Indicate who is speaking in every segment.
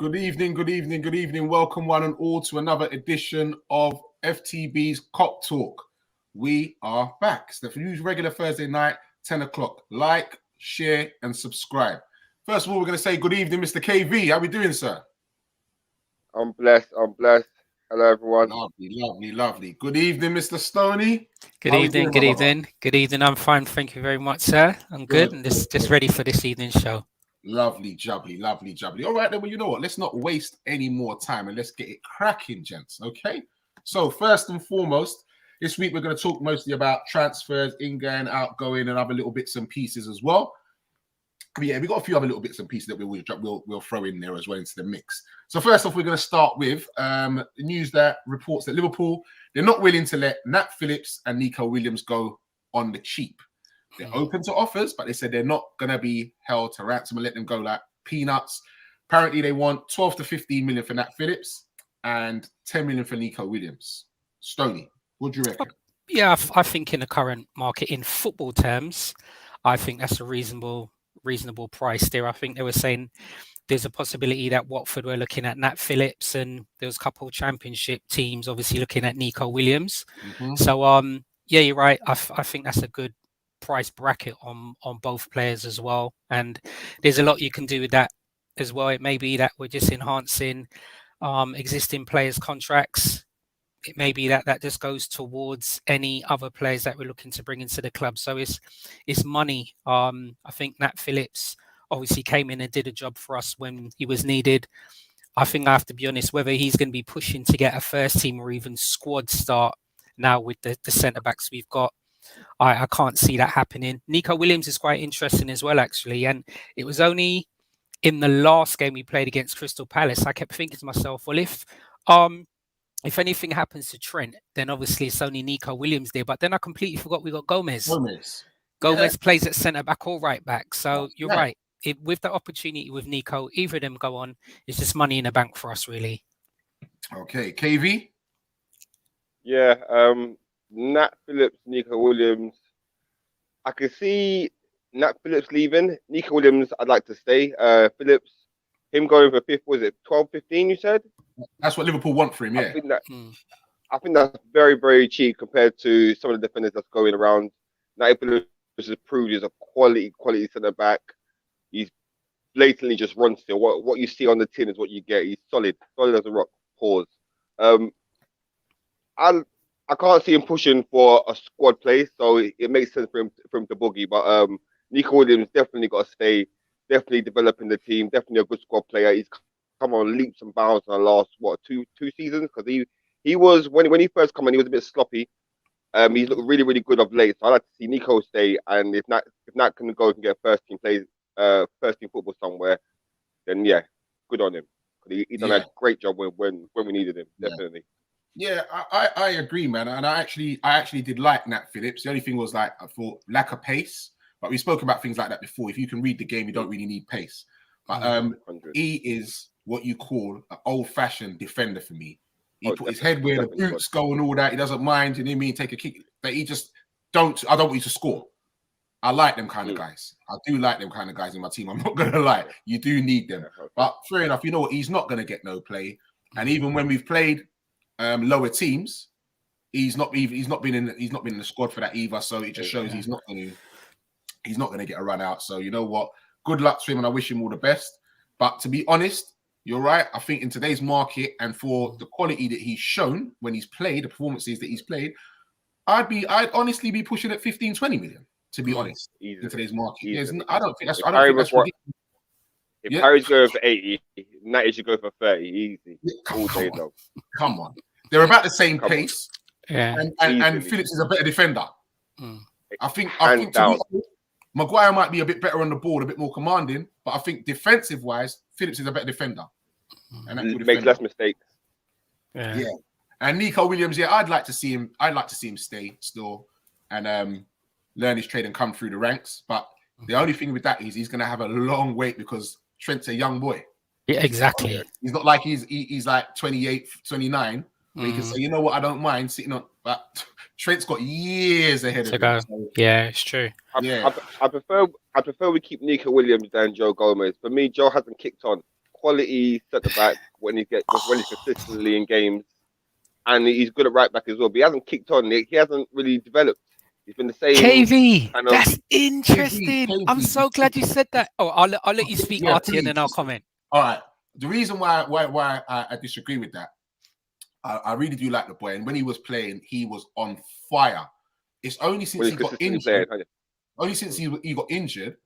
Speaker 1: Good evening. Welcome one and all to another edition of FTB's Kop Talk. We are back. It's the usual regular Thursday night, 10 o'clock. Like, share, and subscribe. First of all, we're going to say good evening, Mr. KV. How are we doing, sir?
Speaker 2: I'm blessed. Hello, everyone.
Speaker 1: Lovely. Good evening, Mr. Stoney.
Speaker 3: Good evening. I'm fine. Thank you very much, sir. I'm good and just ready for this evening's show.
Speaker 1: Lovely. All right, then, well, you know what? Let's not waste any more time and let's get it cracking, gents, okay? So, first and foremost, this week we're going to talk mostly about transfers, in-going, outgoing, and other little bits and pieces as well. But yeah, we've got a few other little bits and pieces that we'll throw in there as well into the mix. So, first off, we're going to start with the news that reports that Liverpool, they're not willing to let Nat Phillips and Nico Williams go on the cheap. They're open to offers, but they said they're not going to be held to ransom and let them go like peanuts. Apparently, they want 12 to 15 million for Nat Phillips and 10 million for Nico Williams. Stoney, what do you reckon?
Speaker 3: Yeah, I think in the current market, in football terms, I think that's a reasonable price there. I think they were saying there's a possibility that Watford were looking at Nat Phillips, and there was a couple of championship teams obviously looking at Nico Williams. So, yeah, you're right. I think that's a good price bracket on both players as well, and there's a lot you can do with that as well. It may be that we're just enhancing existing players' contracts. It may be that just goes towards any other players that we're looking to bring into the club. So it's money. I think Nat Phillips obviously came in and did a job for us when he was needed. I think I have to be honest, whether he's going to be pushing to get a first team or even squad start now with the centre backs we've got, I can't see that happening. Nico Williams is quite interesting as well, actually. And it was only in the last game we played against Crystal Palace, I kept thinking to myself, well, if anything happens to Trent, then obviously it's only Nico Williams there. But then I completely forgot we got Gomez. Gomez plays at centre back or right back. So you're right. With the opportunity with Nico, either of them go on. It's just money in the bank for us, really.
Speaker 1: Okay, KV?
Speaker 2: Yeah, Nat Phillips, Nico Williams. I can see Nat Phillips leaving. Nico Williams, I'd like to stay. Phillips, him going for fifth, was it 12, 15, you said?
Speaker 1: That's what Liverpool want for him, yeah.
Speaker 2: I think that's very, very cheap compared to some of the defenders that's going around. Nat Phillips has proved he's a quality centre-back. He's blatantly just run still. What you see on the tin is what you get. He's solid as a rock. Pause. I can't see him pushing for a squad place, so it makes sense for him to boogie. But Nico Williams definitely got to stay. Definitely developing the team. Definitely a good squad player. He's come on leaps and bounds in the last two seasons, because he was when he first came in, he was a bit sloppy. He's looked really, really good of late. So I'd like to see Nico stay, and if Nat can go and get first team football somewhere, then yeah, good on him. He's done a great job when we needed him, definitely.
Speaker 1: Yeah, I agree, man. And I actually did like Nat Phillips. The only thing was I thought lack of pace. But we spoke about things like that before. If you can read the game, you don't really need pace. But he is what you call an old-fashioned defender for me. He put his head where the boots go and all that. He doesn't mind, you know what I mean, take a kick. But I don't want you to score. I like them kind of guys. I do like them kind of guys in my team. I'm not going to lie. You do need them. But fair enough, you know what? He's not going to get no play. And even when we've played lower teams, he's not been in the squad for that either. So it just shows he's not going to get a run out. So you know what? Good luck to him, and I wish him all the best. But to be honest, you're right. I think in today's market and for the quality that he's shown when he's played, the performances that he's played, I'd honestly be pushing at 15, 20 million. To be honest, in today's market, I don't think that's ridiculous.
Speaker 2: If Harry's going for 80, Natty should go for 30. Easy. All day long.
Speaker 1: Come on. They're about the same pace.
Speaker 3: Yeah.
Speaker 1: And Phillips is a better defender. I think to be honest, Maguire might be a bit better on the board, a bit more commanding, but I think defensive-wise, Phillips is a better defender. And
Speaker 2: makes less mistakes.
Speaker 1: Yeah. And Nico Williams, I'd like to see him stay still and learn his trade and come through the ranks. But the only thing with that is he's going to have a long wait because Trent's a young boy.
Speaker 3: Yeah, exactly.
Speaker 1: He's not like he's like 28, 29. Where he can say, you know what, I don't mind sitting on. But Trent's got years ahead of him. So.
Speaker 3: Yeah, it's true.
Speaker 2: I prefer we keep Nico Williams than Joe Gomez. For me, Joe hasn't kicked on quality centre back when he's consistently in games, and he's good at right back as well. But he hasn't kicked on. He hasn't really developed. He's been the same.
Speaker 3: KV,
Speaker 2: kind of,
Speaker 3: that's interesting.
Speaker 1: KV.
Speaker 3: I'm so glad you said that. Oh, I'll let you speak, Artie, and then I'll comment.
Speaker 1: All right. The reason why I disagree with that, I really do like the boy, and when he was playing, he was on fire. It's only since he got injured. Only since he got injured,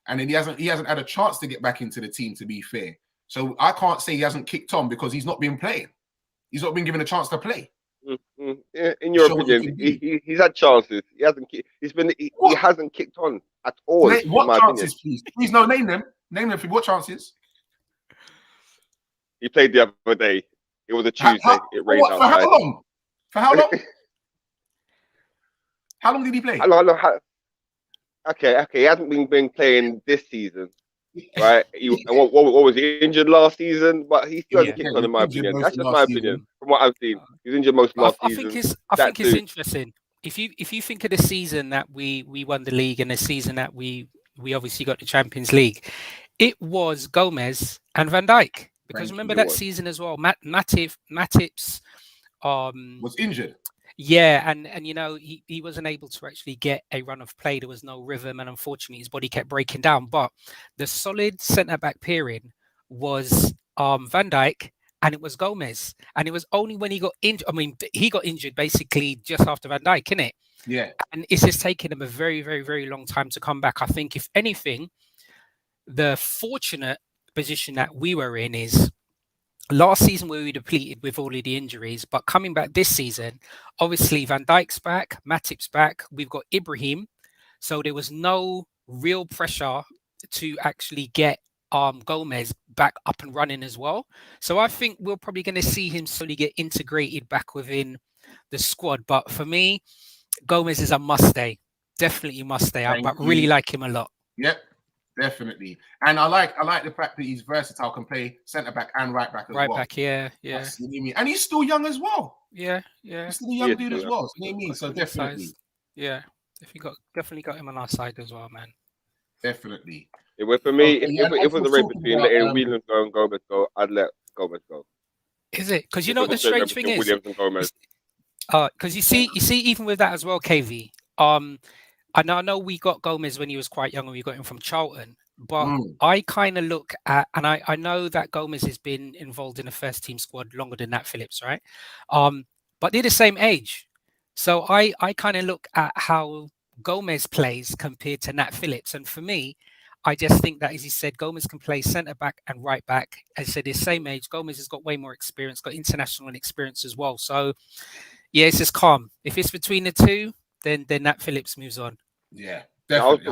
Speaker 1: and then he hasn't had a chance to get back into the team. To be fair, so I can't say he hasn't kicked on because he's not been playing. He's not been given a chance to play.
Speaker 2: In your opinion, he's had chances. He hasn't. He hasn't kicked on at all.
Speaker 1: What chances, please? Please, no. Name them. Name them. What chances?
Speaker 2: He played the other day. It was a Tuesday. It rained outside.
Speaker 1: For how long? For how long? How long did he play?
Speaker 2: Okay. He hasn't been playing this season, right? What was he injured last season? But he still hasn't kicked on, in my opinion. That's just my opinion from what I've seen. He was injured most last season.
Speaker 3: I think it's interesting. If you think of the season that we won the league and the season that we obviously got the Champions League, it was Gomez and Van Dijk. Because remember that season as well, Matip's
Speaker 1: was injured.
Speaker 3: Yeah, and he wasn't able to actually get a run of play. There was no rhythm, and unfortunately his body kept breaking down. But the solid centre-back pairing was Van Dijk and it was Gomez. And it was only when he got injured. I mean, he got injured basically just after Van Dijk, innit?
Speaker 1: Yeah.
Speaker 3: And it's just taken him a very, very, very long time to come back. I think if anything, the fortunate position that we were in is last season we were depleted with all of the injuries, but coming back this season, obviously Van Dijk's back, Matip's back, we've got Ibrahim, so there was no real pressure to actually get Gomez back up and running as well. So I think we're probably going to see him slowly get integrated back within the squad. But for me, Gomez is a must stay, definitely must stay. I really like him a lot.
Speaker 1: Yep. Definitely, and I like the fact that he's versatile, can play centre back and right back as well.
Speaker 3: Right back, yeah.
Speaker 1: And he's still young as well.
Speaker 3: Yeah.
Speaker 1: He's still a young dude as well. You know what I mean? So definitely,
Speaker 3: definitely got him on our side as well, man.
Speaker 1: Definitely.
Speaker 2: For me, if it was a race between letting Williams go and Gomez go, I'd let Gomez go.
Speaker 3: Is it? Because you know what the strange thing is?
Speaker 2: Williams and Gomez.
Speaker 3: Because you see, even with that as well, KV. I know we got Gomez when he was quite young and we got him from Charlton, but I kind of look at, and I know that Gomez has been involved in the first team squad longer than Nat Phillips, right? But they're the same age. So I kind of look at how Gomez plays compared to Nat Phillips. And for me, I just think that, as he said, Gomez can play centre back and right back. As I said, they're same age. Gomez has got way more experience, got international experience as well. So yeah, it's just calm. If it's between the two, then Nat Phillips moves on.
Speaker 1: Yeah, definitely.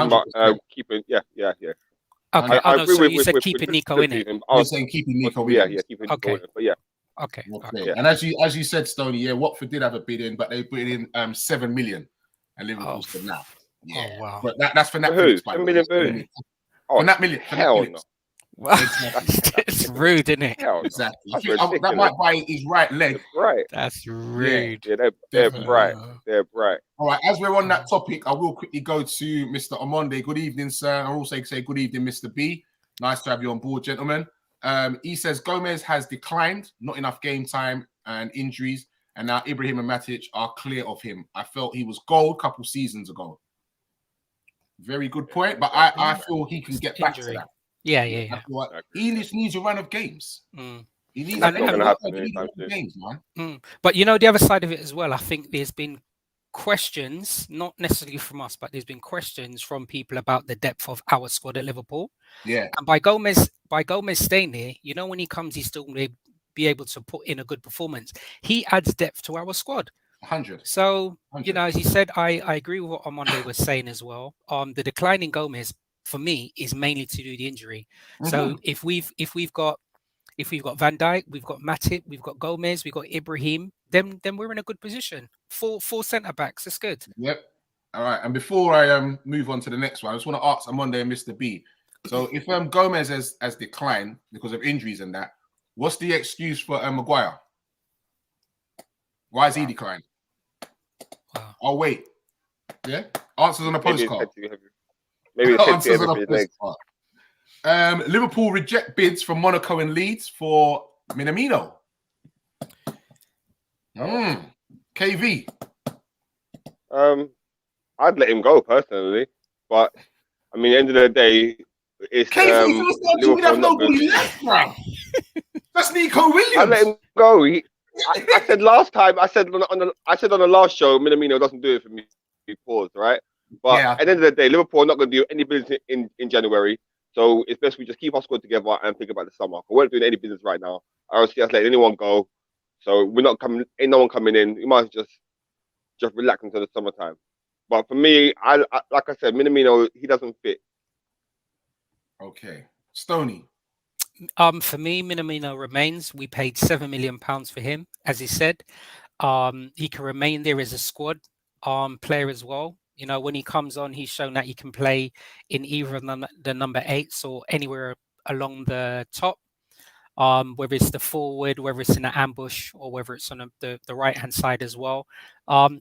Speaker 2: Keeping.
Speaker 3: Okay, I know. So you said keeping Nico in it.
Speaker 1: You're saying keeping Nico in.
Speaker 2: Yeah, keeping Nico in it. But yeah.
Speaker 3: Okay.
Speaker 1: And as you said, Stoney, yeah, Watford did have a bid in, but they put in 7 million, and Liverpool said now. Yeah.
Speaker 3: Oh wow.
Speaker 1: But that's for Nat Phillips.
Speaker 2: 7 million.
Speaker 1: For Nat million.
Speaker 2: Hell no.
Speaker 3: It's rude, isn't it?
Speaker 1: Exactly. That might buy his right leg.
Speaker 2: Right.
Speaker 3: That's rude.
Speaker 2: Yeah, they're bright. They're bright.
Speaker 1: All right. As we're on that topic, I will quickly go to Mr. Omonde. Good evening, sir. I'll also say good evening, Mr. B. Nice to have you on board, gentlemen. He says Gomez has declined, not enough game time and injuries, and now Ibrahim and Matic are clear of him. I felt he was gold a couple seasons ago. Very good point, but I feel he can get back to that.
Speaker 3: Yeah.
Speaker 1: He just needs a run of games. He needs games, man.
Speaker 3: But the other side of it as well, I think there's been questions, not necessarily from us, but there's been questions from people about the depth of our squad at Liverpool.
Speaker 1: Yeah.
Speaker 3: And by Gomez staying there, when he comes, he's still going to be able to put in a good performance. He adds depth to our squad.
Speaker 1: 100.
Speaker 3: So, 100. As you said, I agree with what Armando was saying as well. The decline in Gomez, for me, is mainly to do with the injury. So if we've got Van Dijk, we've got Matip, we've got Gomez, we've got Ibrahim, then we're in a good position. Four centre backs, that's good.
Speaker 1: Yep. All right. And before I move on to the next one, I just want to ask Amonde and Mr. B. So if Gomez has declined because of injuries and that, what's the excuse for Maguire? Why is he declined?
Speaker 3: Wow.
Speaker 1: I'll wait. Yeah. Answers on a postcard.
Speaker 2: Maybe it's his legs.
Speaker 1: Liverpool reject bids from Monaco and Leeds for Minamino. KV.
Speaker 2: I'd let him go personally, but I mean, at the end of the day, it's
Speaker 1: KV
Speaker 2: Liverpool
Speaker 1: have
Speaker 2: not good.
Speaker 1: nobody left, bro. That's Nico Williams.
Speaker 2: I let him go. I said last time. I said on the last show, Minamino doesn't do it for me. Pause, right? But
Speaker 1: Yeah.
Speaker 2: at the end of the day, Liverpool are not going to do any business in January. So it's best we just keep our squad together and think about the summer. We're not doing any business right now. I don't see us letting anyone go. So we're not coming. Ain't no one coming in. We might just relax until the summertime. But for me, I like I said, Minamino, he doesn't fit.
Speaker 1: Okay, Stoney.
Speaker 3: For me, Minamino remains. We paid £7 million for him, as he said. He can remain there as a squad player as well. You know, when he comes on, he's shown that he can play in either the number 8s or anywhere along the top. Whether it's the forward, whether it's in the ambush, or whether it's on the right-hand side as well.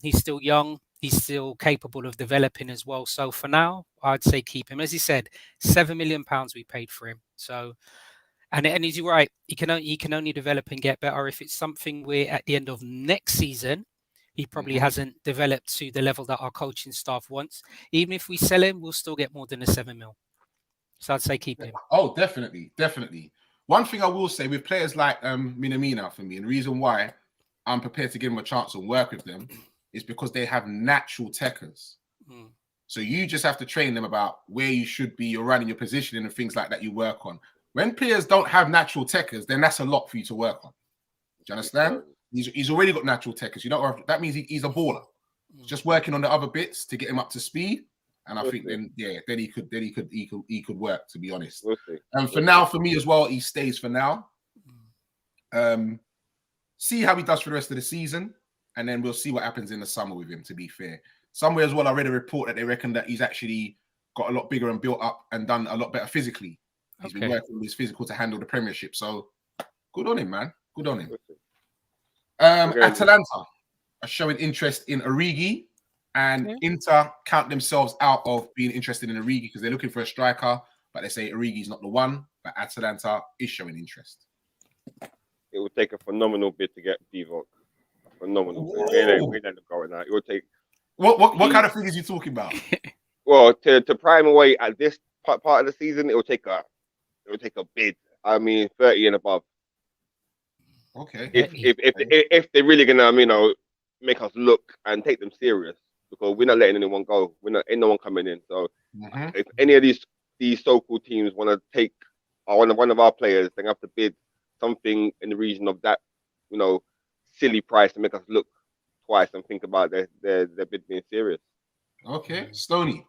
Speaker 3: He's still young. He's still capable of developing as well. So for now, I'd say keep him. As he said, £7 million we paid for him. So, and he's right. He can only develop and get better. If it's something where at the end of next season, he probably hasn't developed to the level that our coaching staff wants. Even if we sell him, we'll still get more than the 7 mil. So I'd say keep him.
Speaker 1: Oh, definitely. One thing I will say with players like Minamino for me, and the reason why I'm prepared to give them a chance and work with them is because they have natural techers. So you just have to train them about where you should be, your running, your positioning, and things like that you work on. When players don't have natural techers, then that's a lot for you to work on. Do you understand? He's already got natural techers. You know, that means he's a baller. Just working on the other bits to get him up to speed. And I think then he could work, to be honest. And for now, for me as well, he stays for now. See how he does for the rest of the season, and then we'll see what happens in the summer with him, to be fair. Somewhere as well, I read a report that they reckon that he's actually got a lot bigger and built up and done a lot better physically. He's been working with his physical to handle the Premiership. So good on him, man. Good on him. Atalanta are showing interest in Origi, and Inter count themselves out of being interested in Origi because they're looking for a striker, but they say Origi's not the one. But Atalanta is showing interest.
Speaker 2: It would take a phenomenal bid to get Divock. Phenomenal. We ain't going now. It would take.
Speaker 1: What kind of figures are you talking about?
Speaker 2: Well, to prime away at this part of the season, it would take a bid. I mean, 30 and above.
Speaker 1: Okay.
Speaker 2: If they're really gonna, make us look and take them serious, because we're not letting anyone go. Ain't no one coming in. So if any of these so-called teams want to take one of our players, they have to bid something in the region of that, silly price to make us look twice and think about their bid being serious.
Speaker 1: Okay, Stoney.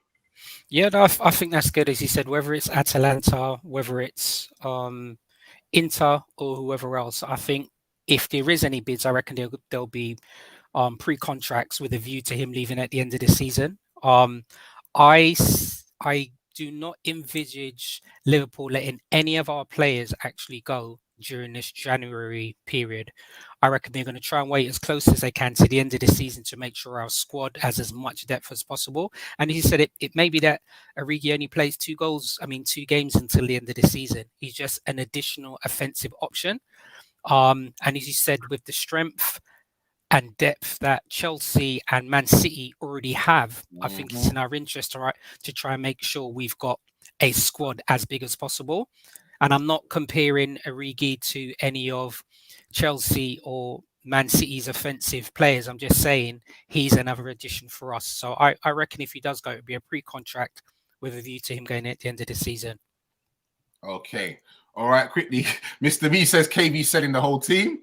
Speaker 3: Yeah, no, I think that's good. As you said, whether it's Atalanta, whether it's Inter or whoever else, I think if there is any bids, I reckon there'll be pre-contracts with a view to him leaving at the end of the season. I do not envisage Liverpool letting any of our players actually go during this January period. I reckon they're going to try and wait as close as they can to the end of the season to make sure our squad has as much depth as possible. And he said it may be that Origi only plays 2 games until the end of the season. He's just an additional offensive option. And as you said, with the strength and depth that Chelsea and Man City already have, I think it's in our interest to try and make sure we've got a squad as big as possible. And I'm not comparing Origi to any of Chelsea or Man City's offensive players. I'm just saying he's another addition for us. So I reckon if he does go, it would be a pre-contract with a view to him going at the end of the season.
Speaker 1: Okay. All right, quickly. Mr. B says KV selling the whole team.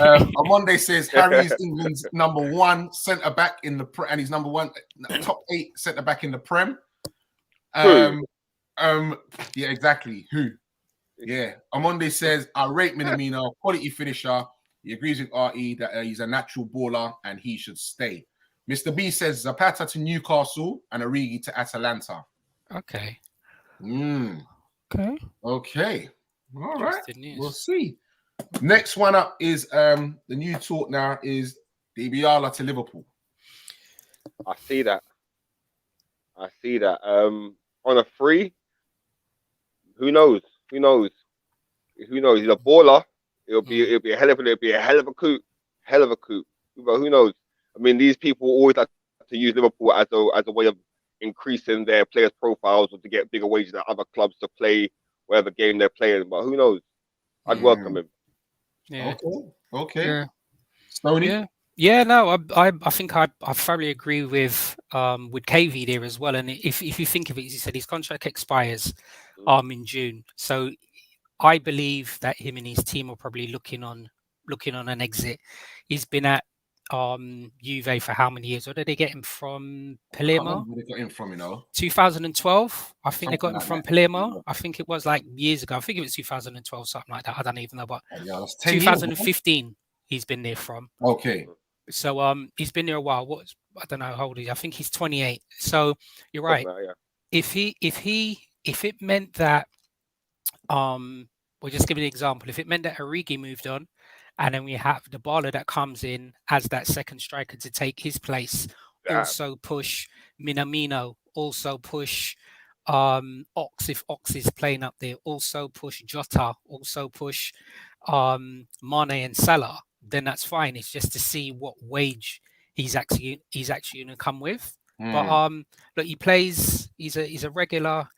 Speaker 1: Amonde says Harry's England's number 1 centre back in the and he's number 1 top 8 centre back in the Prem. Yeah, exactly. Who? Yeah. Amonde says I rate Minamino, quality finisher. He agrees with RE that he's a natural baller and he should stay. Mr. B says Zapata to Newcastle and Origi to Atalanta.
Speaker 3: Okay.
Speaker 1: Okay. All right. We'll see. Next one up is the new talk now is Dibiala to Liverpool.
Speaker 2: I see that. On a free, Who knows? Who knows? Who knows? He's a baller. It'll be a hell of a coup. Hell of a coup. But who knows? I mean, these people always like to use Liverpool as a way of increasing their players' profiles or to get bigger wages at other clubs to play whatever game they're playing. But who knows? I'd welcome him.
Speaker 3: Yeah.
Speaker 1: Okay.
Speaker 3: Yeah.
Speaker 1: Stoney?
Speaker 3: Yeah, no, I think I thoroughly agree with KV there as well. And if you think of it, as you said, his contract expires in June. So I believe that him and his team are probably looking on an exit. He's been at Juve for how many years? Or did they get him from Palermo?
Speaker 1: Where they got him from,
Speaker 3: 2012. I think they got him
Speaker 1: like
Speaker 3: from
Speaker 1: that.
Speaker 3: Palermo. I think it was like years ago. I think it was 2012, something like that. I don't even know, but
Speaker 1: that's 10
Speaker 3: 2015 years, he's been there from.
Speaker 1: Okay.
Speaker 3: So he's been there a while. I don't know how old he is. I think he's 28. So you're right. If it meant that we'll just give you an example. If it meant that Origi moved on, and then we have the baller that comes in as that second striker to take his place, also push Minamino, also push Ox if Ox is playing up there, also push Jota, also push Mane and Salah, then that's fine. It's just to see what wage he's actually going to come with. But look, he's a regular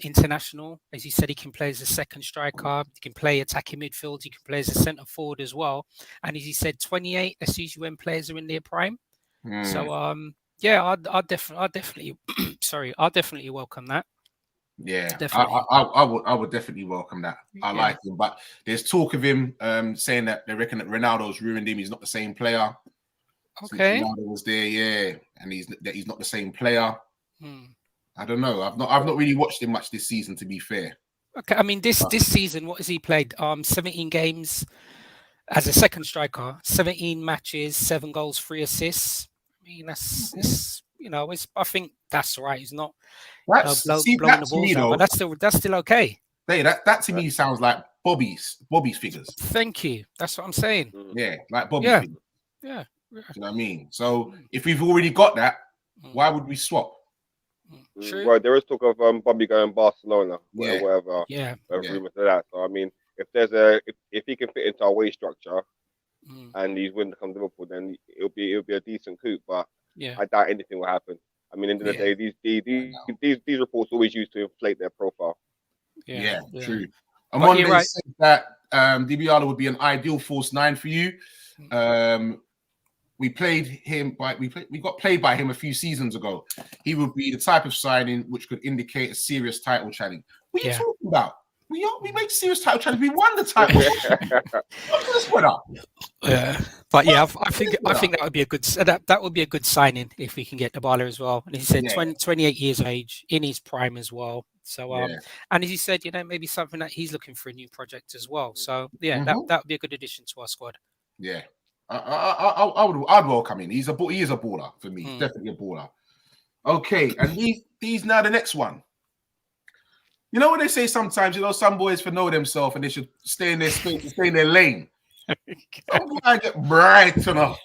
Speaker 3: international. As you said, he can play as a second striker, he can play attacking midfield, he can play as a centre forward as well. And as you said, 28, that's usually when players are in their prime. So yeah, I'll definitely I'll definitely welcome that.
Speaker 1: Yeah,
Speaker 3: definitely.
Speaker 1: I would definitely welcome that. I like him, but there's talk of him saying that they reckon that Ronaldo's ruined him. He's not the same player.
Speaker 3: Okay.
Speaker 1: Since Ronaldo was there, and he's not the same player. I don't know. I've not really watched him much this season, to be fair.
Speaker 3: Okay, I mean this season, what has he played? 17 games as a second striker, 17 matches, 7 goals, 3 assists. I mean it's I think that's all right. He's not blowing the balls out, but that's still okay.
Speaker 1: Hey, that to me sounds like Bobby's figures.
Speaker 3: Thank you. That's what I'm saying.
Speaker 1: Yeah, like Bobby's figures.
Speaker 3: Yeah.
Speaker 1: Do you know what I mean? So if we've already got that, why would we swap?
Speaker 2: True. Right, there is talk of Bobby going Barcelona, whatever.
Speaker 3: Yeah.
Speaker 2: Rumors of that. So I mean, if he can fit into our wage structure, and he's willing to come to Liverpool, then it'll be a decent coup. But I doubt anything will happen. I mean, end of the day, these reports always used to inflate their profile.
Speaker 1: Yeah. True. And one day said that Dibiala would be an ideal false 9 for you. We got played by him a few seasons ago. He would be the type of signing which could indicate a serious title challenge. What are you talking about? We made serious title challenge. We won the title.
Speaker 3: Yeah, but I think that would be a good that would be a good signing if we can get Dybala as well. And he said 28 years of age, in his prime as well. So and as you said, maybe something that he's looking for a new project as well. So that would be a good addition to our squad.
Speaker 1: Yeah. I'd welcome him. He is a baller for me. Definitely a baller. Okay, and these now the next one. You know what they say sometimes? Some boys know themselves and they should stay in their space, stay in their lane. Some boy get bright enough,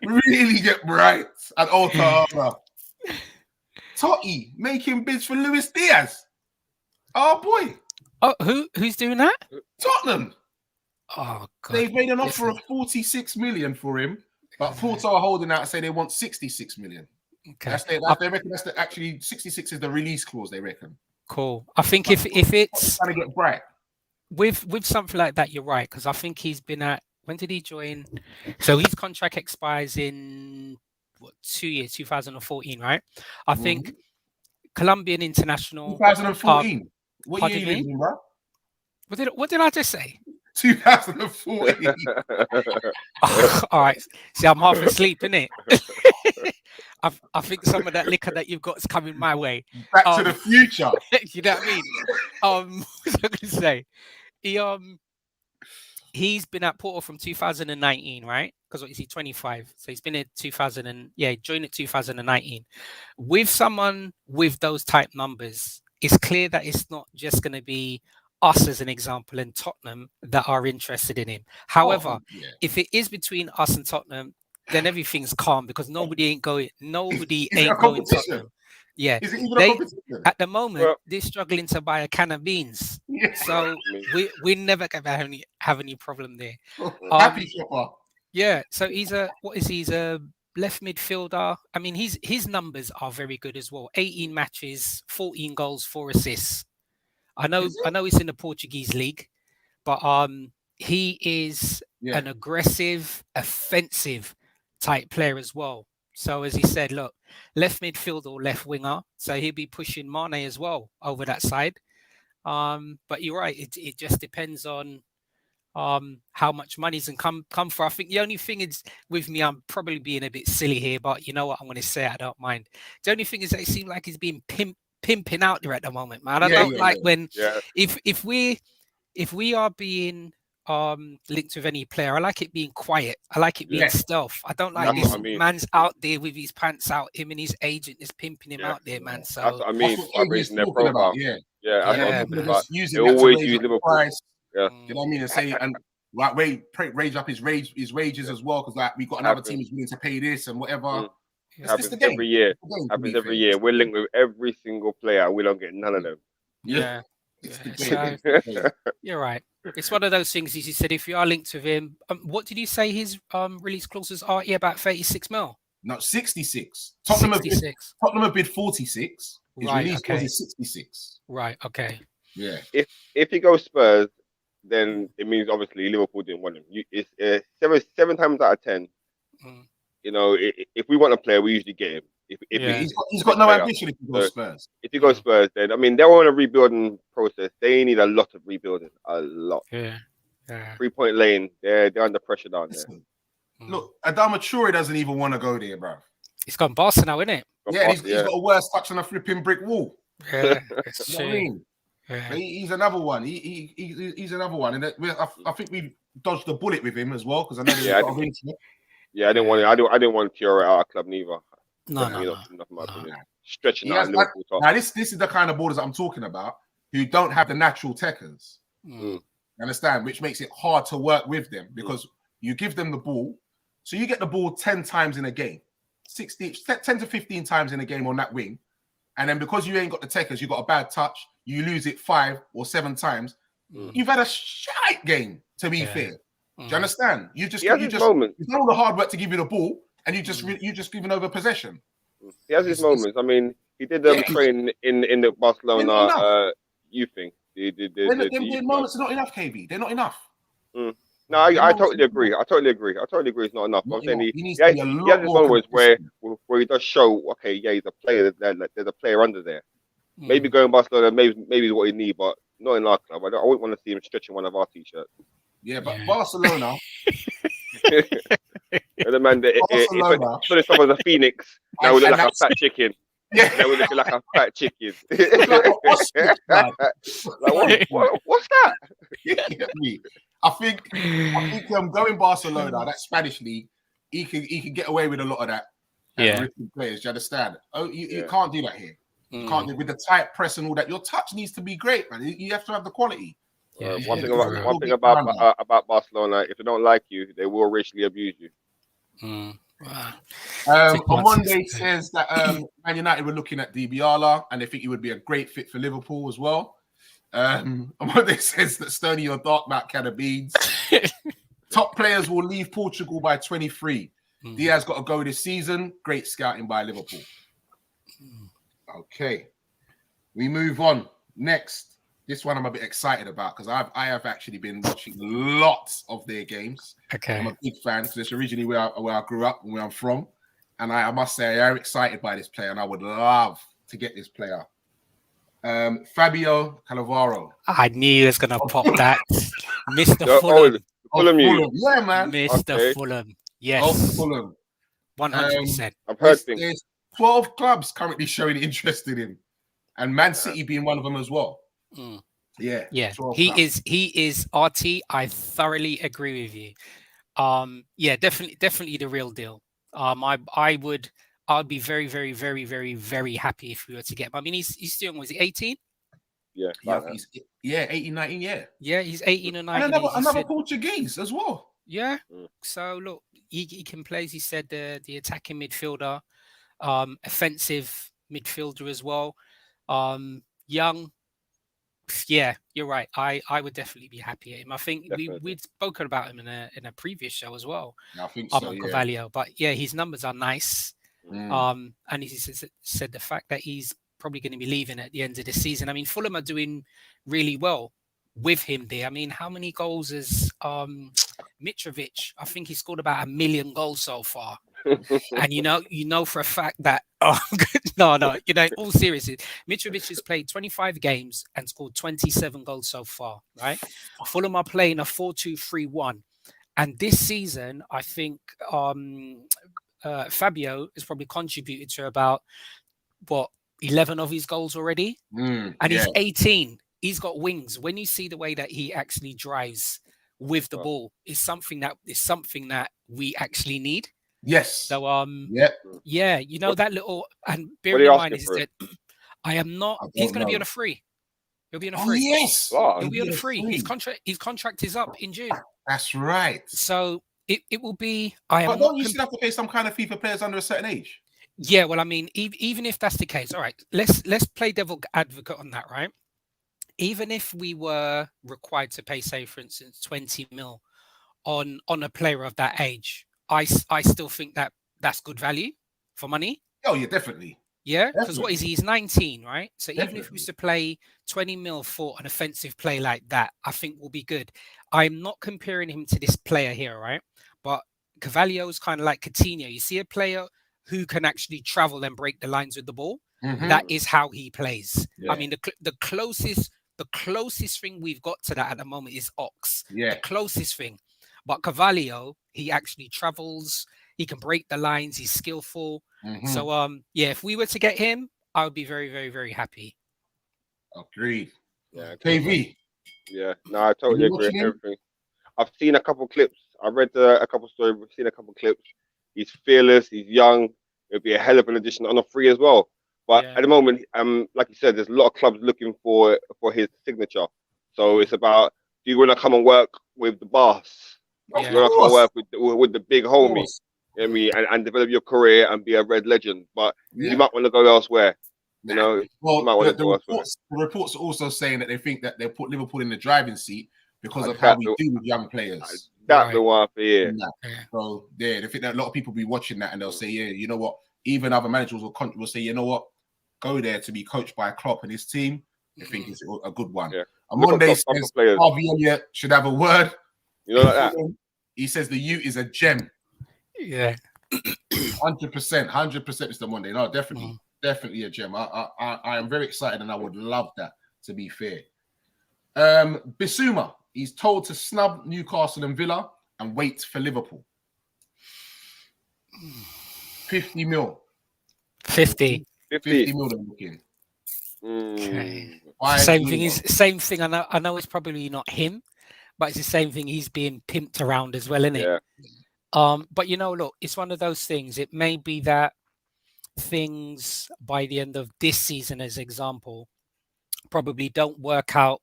Speaker 1: really get bright at Alta. Totti making bids for Luis Diaz. Oh boy!
Speaker 3: Oh, who's doing that?
Speaker 1: Tottenham.
Speaker 3: Oh God!
Speaker 1: They've made an offer of 46 million for him, but Porto are holding out and say they want 66 million. Okay, they reckon that's actually 66 is the release clause. They reckon.
Speaker 3: Cool. I think if it's
Speaker 1: trying to get bright
Speaker 3: with something like that, you're right, because I think he's been at. When did he join? So his contract expires in 2 years, 2014, right? I think Colombian international.
Speaker 1: 2014. What year you living, bro?
Speaker 3: What did I just say?
Speaker 1: 2014.
Speaker 3: All right. See, I'm half asleep, innit? I think some of that liquor that you've got is coming my way.
Speaker 1: Back to the future.
Speaker 3: You know what I mean? What was I going to say? He's been at Porto from 2019, right? Because what is he, 25? So he's been at joined at 2019. With someone with those type numbers, it's clear that it's not just going to be us as an example and Tottenham that are interested in him. However, if it is between us and Tottenham, then everything's calm because nobody ain't going Tottenham. Yeah,
Speaker 1: Is it even a
Speaker 3: they
Speaker 1: competition?
Speaker 3: at the moment
Speaker 2: Well-
Speaker 3: they're struggling to buy a can of beans.
Speaker 1: Yeah.
Speaker 3: So we're never gonna have any problem there.
Speaker 1: Happy shopper.
Speaker 3: Yeah, so he's a he's a left midfielder. I mean, his numbers are very good as well. 18 matches, 14 goals, 4 assists. I know he's in the Portuguese league, but he is
Speaker 1: Yeah.
Speaker 3: an aggressive, offensive type player as well. So as he said, look, left midfield or left winger, so he'll be pushing Mane as well over that side. But you're right, it just depends on how much money's and come for. I think the only thing is with me, I'm probably being a bit silly here, but you know what I'm going to say, I don't mind. The only thing is that it seems like he's being pimping out there at the moment, man. I don't like when if we are being linked with any player, I like it being quiet. I like it being stealth. I don't like this man's out there with his pants out, him and his agent is pimping him out there, man. So
Speaker 2: that's what I mean.
Speaker 1: That's what
Speaker 2: Raising their profile.
Speaker 1: Yeah,
Speaker 2: That's what I'm
Speaker 1: people
Speaker 2: talking
Speaker 1: are
Speaker 2: about.
Speaker 1: just using
Speaker 2: They
Speaker 1: that to
Speaker 2: always
Speaker 1: raise
Speaker 2: use
Speaker 1: up
Speaker 2: Liverpool.
Speaker 1: price.
Speaker 2: Yeah.
Speaker 1: You know what I mean? And say and like raise up his wages as well, because like we got another team who's willing to pay this and whatever. It's just the game.
Speaker 2: Every year.
Speaker 1: It's the game, to
Speaker 2: Happens
Speaker 1: be
Speaker 2: every
Speaker 1: fair.
Speaker 2: year. We're linked with every single player. We don't get none of them.
Speaker 3: yeah.
Speaker 1: It's the
Speaker 3: So,
Speaker 1: game.
Speaker 3: you're right. It's one of those things, as you said, if you are linked with him, what did you say his release clauses are? Yeah, about 36 mil.
Speaker 1: No, 66. Tottenham have bid 46. His release clause is 66.
Speaker 3: Right, okay.
Speaker 1: Yeah.
Speaker 2: If he goes Spurs, then it means obviously Liverpool didn't want him. It's seven times out of 10. You know, if we want a player, we usually get him.
Speaker 1: He's got no ambition if he goes Spurs.
Speaker 2: If he goes Spurs, then I mean they're on a rebuilding process. They need a lot of rebuilding, a lot.
Speaker 3: Yeah.
Speaker 2: 3-point lane, they're under pressure down there.
Speaker 1: Listen, look, Adama Traore doesn't even want to go there, bro.
Speaker 3: He's gone Barca now, isn't it?
Speaker 1: Yeah, he's got a worse touch than a flipping brick wall.
Speaker 3: Yeah, it's
Speaker 1: You know what I
Speaker 3: true.
Speaker 1: mean?
Speaker 3: Yeah.
Speaker 1: He's another one. He's another one, and I think we dodged the bullet with him as well because I know there's a lot of interest.
Speaker 2: Yeah, I didn't want Traore at our club neither.
Speaker 3: No.
Speaker 2: Stretching out Liverpool top.
Speaker 1: Now this is the kind of borders that I'm talking about who don't have the natural techers. You understand? Which makes it hard to work with them because you give them the ball. So you get the ball 10 times in a game, 10 to 15 times in a game on that wing. And then because you ain't got the techers, you got a bad touch, you lose it 5 or 7 times. You've had a shite game, to be fair. Do you understand? You've done all the hard work to give you the ball, and you just given over possession.
Speaker 2: He has his moments. I mean, he did train in the Barcelona youth thing.
Speaker 1: The moments are not enough, KB. They're not enough.
Speaker 2: No, I totally agree. I totally agree. It's not enough. I'm saying he has his moments where he does show, okay, yeah, he's a player. There's a player under there. Maybe going Barcelona, maybe is what he need, but not in our club. I wouldn't want to see him stretching one of our t-shirts.
Speaker 1: Yeah, but Barcelona.
Speaker 2: And the man that put himself as a phoenix, now we look like a fat chicken.
Speaker 1: Yeah,
Speaker 2: now we look like a fat chicken. What's that?
Speaker 1: I think going Barcelona, that Spanish league, he can get away with a lot of that. Players, do you understand? You can't do that here. You can't do with the tight press and all that. Your touch needs to be great, man. You have to have the quality.
Speaker 2: One thing about Barcelona, if they don't like you, they will racially abuse you.
Speaker 1: On Monday says that Man United were looking at DiBiala and they think he would be a great fit for Liverpool as well. On Monday says that Stoney your dark mouth can of beans. Top players will leave Portugal by 23. Diaz got to go this season. Great scouting by Liverpool. Okay, we move on. Next, this one I'm a bit excited about because I have actually been watching lots of their games.
Speaker 3: Okay,
Speaker 1: I'm a big fan because it's originally where I grew up and where I'm from, and I must say I am excited by this player and I would love to get this player. Fabio Cannavaro.
Speaker 3: I knew he was gonna pop that, Mr. Fulham.
Speaker 2: Fulham,
Speaker 1: yeah, man.
Speaker 3: Mr. Fulham, yes,
Speaker 1: Fulham,
Speaker 3: 100%.
Speaker 2: I've heard things.
Speaker 1: There's 12 clubs currently showing interest in him, and Man City being one of them as well. Yeah. He is RT. I thoroughly agree with you. Yeah, definitely the real deal. I'd be very, very, very, very, very happy if we were to get him. I mean, he's still, was he 18?
Speaker 2: Yeah,
Speaker 1: 18, 19, yeah.
Speaker 3: Yeah, he's 18 or 19.
Speaker 1: And another Portuguese as well.
Speaker 3: Yeah. So look, he can play, as he said, the attacking midfielder, offensive midfielder as well. Young. Yeah, you're right. I would definitely be happy at him. I think we'd spoken about him in a previous show as well.
Speaker 1: I think so.
Speaker 3: On
Speaker 1: Yeah.
Speaker 3: Carvalho, but yeah, his numbers are nice. And he said the fact that he's probably going to be leaving at the end of the season. I mean, Fulham are doing really well with him there. I mean, how many goals has Mitrovic? I think he scored about 1 million goals so far. And you know for a fact that no, in all seriousness, Mitrovic has played 25 games and scored 27 goals so far, right? Fulham are playing a 4-2-3-1, and this season I think Fabio has probably contributed to about 11 of his goals already, and he's 18. He's got wings. When you see the way that he actually drives with the ball, is something that we actually need.
Speaker 1: Yes.
Speaker 3: So yeah, that little, and bear in mind is that I am not. He's going to be on a free. He'll be on a free.
Speaker 1: Yes.
Speaker 3: He'll be on a free. His contract is up in June.
Speaker 1: That's right.
Speaker 3: So it will be.
Speaker 1: But don't you still have to pay some kind of fee for players under a certain age?
Speaker 3: Yeah. Well, I mean, even if that's the case, all right. Let's play devil advocate on that, right? Even if we were required to pay, say, for instance, 20 mil on a player of that age, I still think that that's good value for money.
Speaker 1: Oh, yeah, definitely.
Speaker 3: Yeah, because what is he? He's 19, right? So
Speaker 1: Definitely.
Speaker 3: even if we used to play 20 mil for an offensive play like that, I think will be good. I'm not comparing him to this player here, right? But Carvalho is kind of like Coutinho. You see a player who can actually travel and break the lines with the ball. That is how he plays. Yeah. I mean, the closest thing we've got to that at the moment is Ox.
Speaker 1: Yeah.
Speaker 3: The closest thing. But Carvalho, he actually travels. He can break the lines. He's skillful. So, yeah, if we were to get him, I would be very, very, very happy.
Speaker 1: Agreed.
Speaker 2: Yeah.
Speaker 1: KV.
Speaker 2: Yeah. No, I totally agree with everything. I've seen a couple clips. I read a couple stories. I've seen a couple clips. He's fearless. He's young. It'll be a hell of an addition on a free as well. But at the moment, like you said, there's a lot of clubs looking for his signature. So it's about, do you want to come and work with the boss? Do you want to come and work with the big homie? You know what I mean? And develop your career and be a red legend. But you might want to go elsewhere. You know,
Speaker 1: well,
Speaker 2: you might want to go
Speaker 1: elsewhere. The reports are also saying that they think that they'll put Liverpool in the driving seat because of how we do with young players.
Speaker 2: That's the one for you.
Speaker 1: So they think that a lot of people will be watching that and they'll say, yeah, you know what? Even other managers will say, you know what? Go there to be coached by Klopp and his team. I think it's a good one.
Speaker 2: Yeah.
Speaker 1: Monday says Harvey Elliott should have a word.
Speaker 2: You know, like that.
Speaker 1: He says the youth is a gem.
Speaker 3: Yeah.
Speaker 1: 100%, Mr. Monday. No, definitely a gem. I am very excited and I would love that, to be fair. Bissouma, he's told to snub Newcastle and Villa and wait for Liverpool. 50 mil.
Speaker 3: 50
Speaker 1: mil they're looking.
Speaker 3: Okay. Same thing. I know it's probably not him, but it's the same thing. He's being pimped around as well, isn't it?
Speaker 2: Yeah.
Speaker 3: But look, it's one of those things. It may be that things by the end of this season, as example, probably don't work out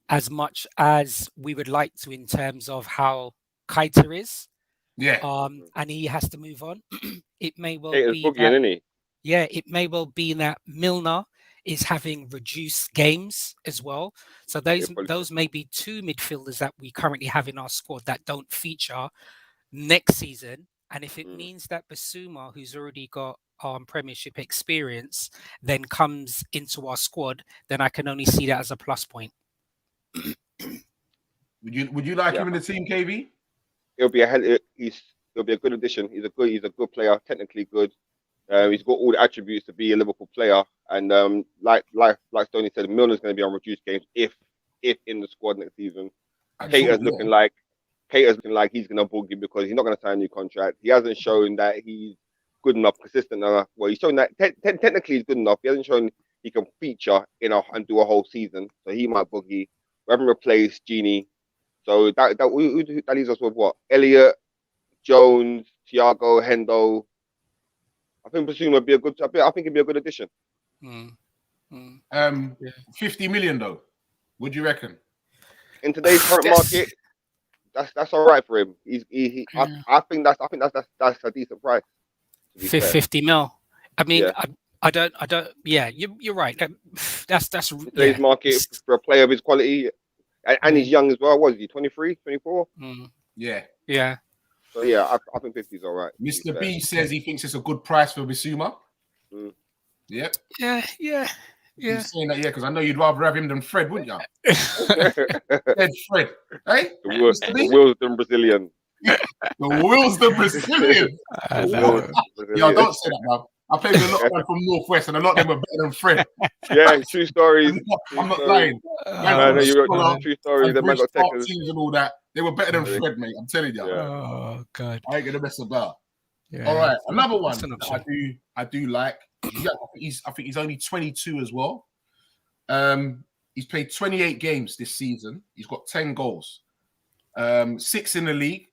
Speaker 3: as much as we would like to in terms of how Keita is.
Speaker 1: Yeah.
Speaker 3: And he has to move on. It may well be
Speaker 2: that, isn't he?
Speaker 3: Yeah, it may well be that Milner is having reduced games as well. So those may be two midfielders that we currently have in our squad that don't feature next season. And if it means that Bissouma, who's already got Premiership experience, then comes into our squad, then I can only see that as a plus point.
Speaker 1: Would you like him in the team, KV?
Speaker 2: He'll be a good addition. He's a good player, technically good. He's got all the attributes to be a Liverpool player, and like Stoney said, Milner's going to be on reduced games if in the squad next season. Keita's looking like he's going to boogie because he's not going to sign a new contract. He hasn't shown that he's good enough, consistent enough. Well, he's shown that technically he's good enough. He hasn't shown he can feature and do a whole season, so he might boogie. We haven't replaced Genie, so that leaves us with what? Elliott, Jones, Thiago, Hendo. I think Bissouma would be it'd be a good addition.
Speaker 1: 50 million though. Would you reckon?
Speaker 2: In today's current market, that's all right for him. I think that's a decent price.
Speaker 3: 50 mil. I mean, I don't. Yeah, you're right. That's
Speaker 2: Today's market for a player of his quality, and he's young as well. What is he? 23, 24?
Speaker 1: Yeah.
Speaker 3: Yeah.
Speaker 2: So yeah, I think 50 is all right.
Speaker 1: Mr. B says he thinks it's a good price for Bissouma. Yep.
Speaker 3: Yeah.
Speaker 1: He's saying that, because I know you'd rather have him than Fred, wouldn't you? Fred, hey?
Speaker 2: The Wilson Brazilian.
Speaker 1: The Wilson Brazilian. Yo, don't say that, man. I played with a lot of them from Northwest, and a lot of them were better than Fred.
Speaker 2: Yeah, true stories.
Speaker 1: I'm not lying.
Speaker 2: True stories. The man got taken
Speaker 1: and all that. They were better than Fred, mate. I'm telling you.
Speaker 2: Yeah.
Speaker 3: Oh God.
Speaker 1: I ain't gonna mess about.
Speaker 3: Yeah,
Speaker 1: all right, another one that I do like. Yeah, I think he's only 22 as well. He's played 28 games this season. He's got 10 goals, 6 in the league,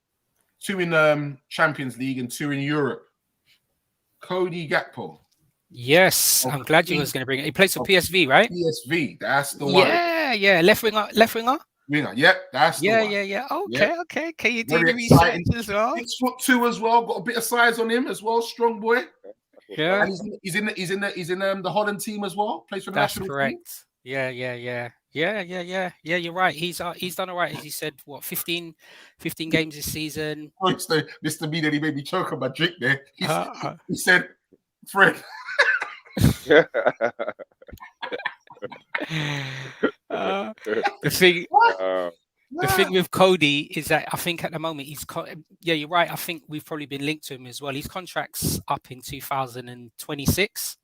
Speaker 1: 2 in Champions League, and 2 in Europe. Cody Gakpo.
Speaker 3: Yes, I'm glad you was going to bring it. He plays for PSV, right?
Speaker 1: PSV, that's the one.
Speaker 3: Yeah. Left winger.
Speaker 1: Winger, yep, that's the one.
Speaker 3: Yeah. Okay. Can you do
Speaker 1: Very
Speaker 3: the research as well?
Speaker 1: 6'2" as well. Got a bit of size on him as well. Strong boy.
Speaker 3: Yeah.
Speaker 1: And he's in the Holland team as well. Plays for the national team.
Speaker 3: Correct. Yeah. Yeah. You're right. He's done all right. As he said, what 15 games this season.
Speaker 1: Oh, it's Mr. B that he made me choke on my drink there. He said, Fred.
Speaker 3: The thing with Cody is that I think at the moment you're right. I think we've probably been linked to him as well. His contract's up in 2026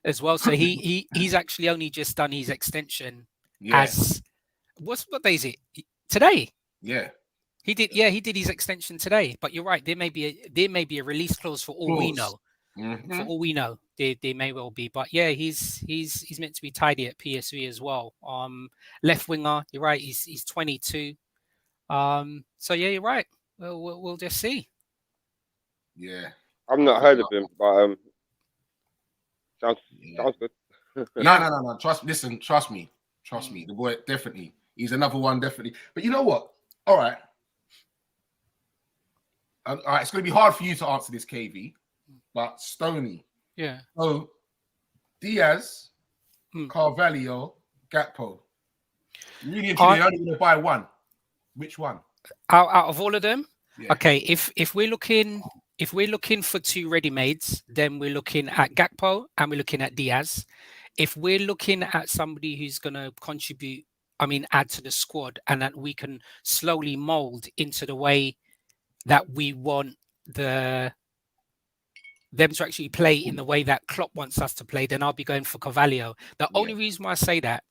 Speaker 3: as well. So he's actually only just done his extension as what day is it? Today.
Speaker 1: Yeah.
Speaker 3: He did his extension today. But you're right, there may be a release clause for all we know.
Speaker 1: Mm-hmm.
Speaker 3: For all we know, they may well be, but yeah, he's meant to be tidy at PSV as well. Left winger, you're right. He's 22. So yeah, you're right. We'll just see.
Speaker 1: Yeah,
Speaker 2: I've not heard of him, but sounds good.
Speaker 1: No. Trust me. The boy definitely. He's another one, definitely. But you know what? All right. It's going to be hard for you to answer this, KV. But Stoney.
Speaker 3: Yeah.
Speaker 1: So Diaz, Carvalho, Gakpo. Really and truly, you're only going to buy one. Which one?
Speaker 3: Out of all of them?
Speaker 1: Yeah.
Speaker 3: Okay. If we're looking for 2 ready-mades, then we're looking at Gakpo and we're looking at Diaz. If we're looking at somebody who's going to contribute, add to the squad, and that we can slowly mold into the way that we want them to actually play in the way that Klopp wants us to play, then I'll be going for Carvalho. The only reason why I say that,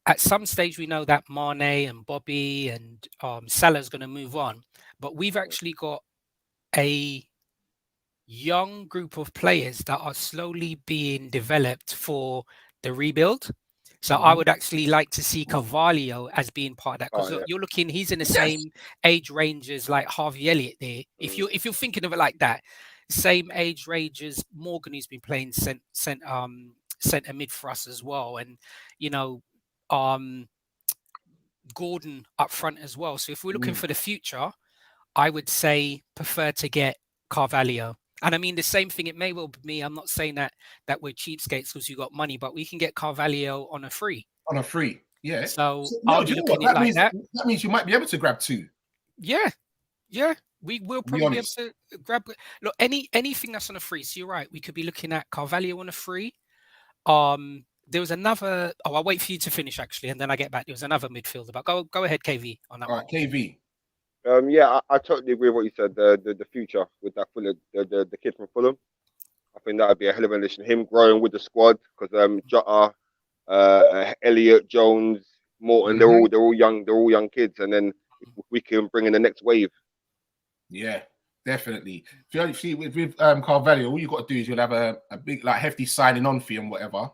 Speaker 3: at some stage we know that Mane and Bobby and Salah is going to move on, but we've actually got a young group of players that are slowly being developed for the rebuild. So I would actually like to see Carvalho as being part of that, because you're looking, he's in the same age range as like Harvey Elliott there. If you're thinking of it like that, same age range as Morgan, who's been playing centre mid for us as well, and Gordon up front as well. So if we're looking for the future, I would say prefer to get Carvalho. And the same thing, it may well be me. I'm not saying that we're cheapskates because you got money, but we can get Carvalho on a free.
Speaker 1: On a free, yeah.
Speaker 3: So I'll be looking at it like that.
Speaker 1: That means you might be able to grab 2.
Speaker 3: Yeah. We will probably be able to grab. Look, anything that's on a free. So you're right. We could be looking at Carvalho on a free. There was another. Oh, I'll wait for you to finish actually, and then I get back. There was another midfielder, but go ahead, KV, on that.
Speaker 1: All right, KV.
Speaker 2: Yeah, I totally agree with what you said. The future with that Fulham, the kid from Fulham. I think that would be a hell of an addition. Him growing with the squad, because Jota, Elliott, Jones, Morton, they're all young kids, and then we can bring in the next wave.
Speaker 1: Yeah, definitely. See, with Carvalho, all you got to do is you'll have a big, hefty signing on fee and whatever.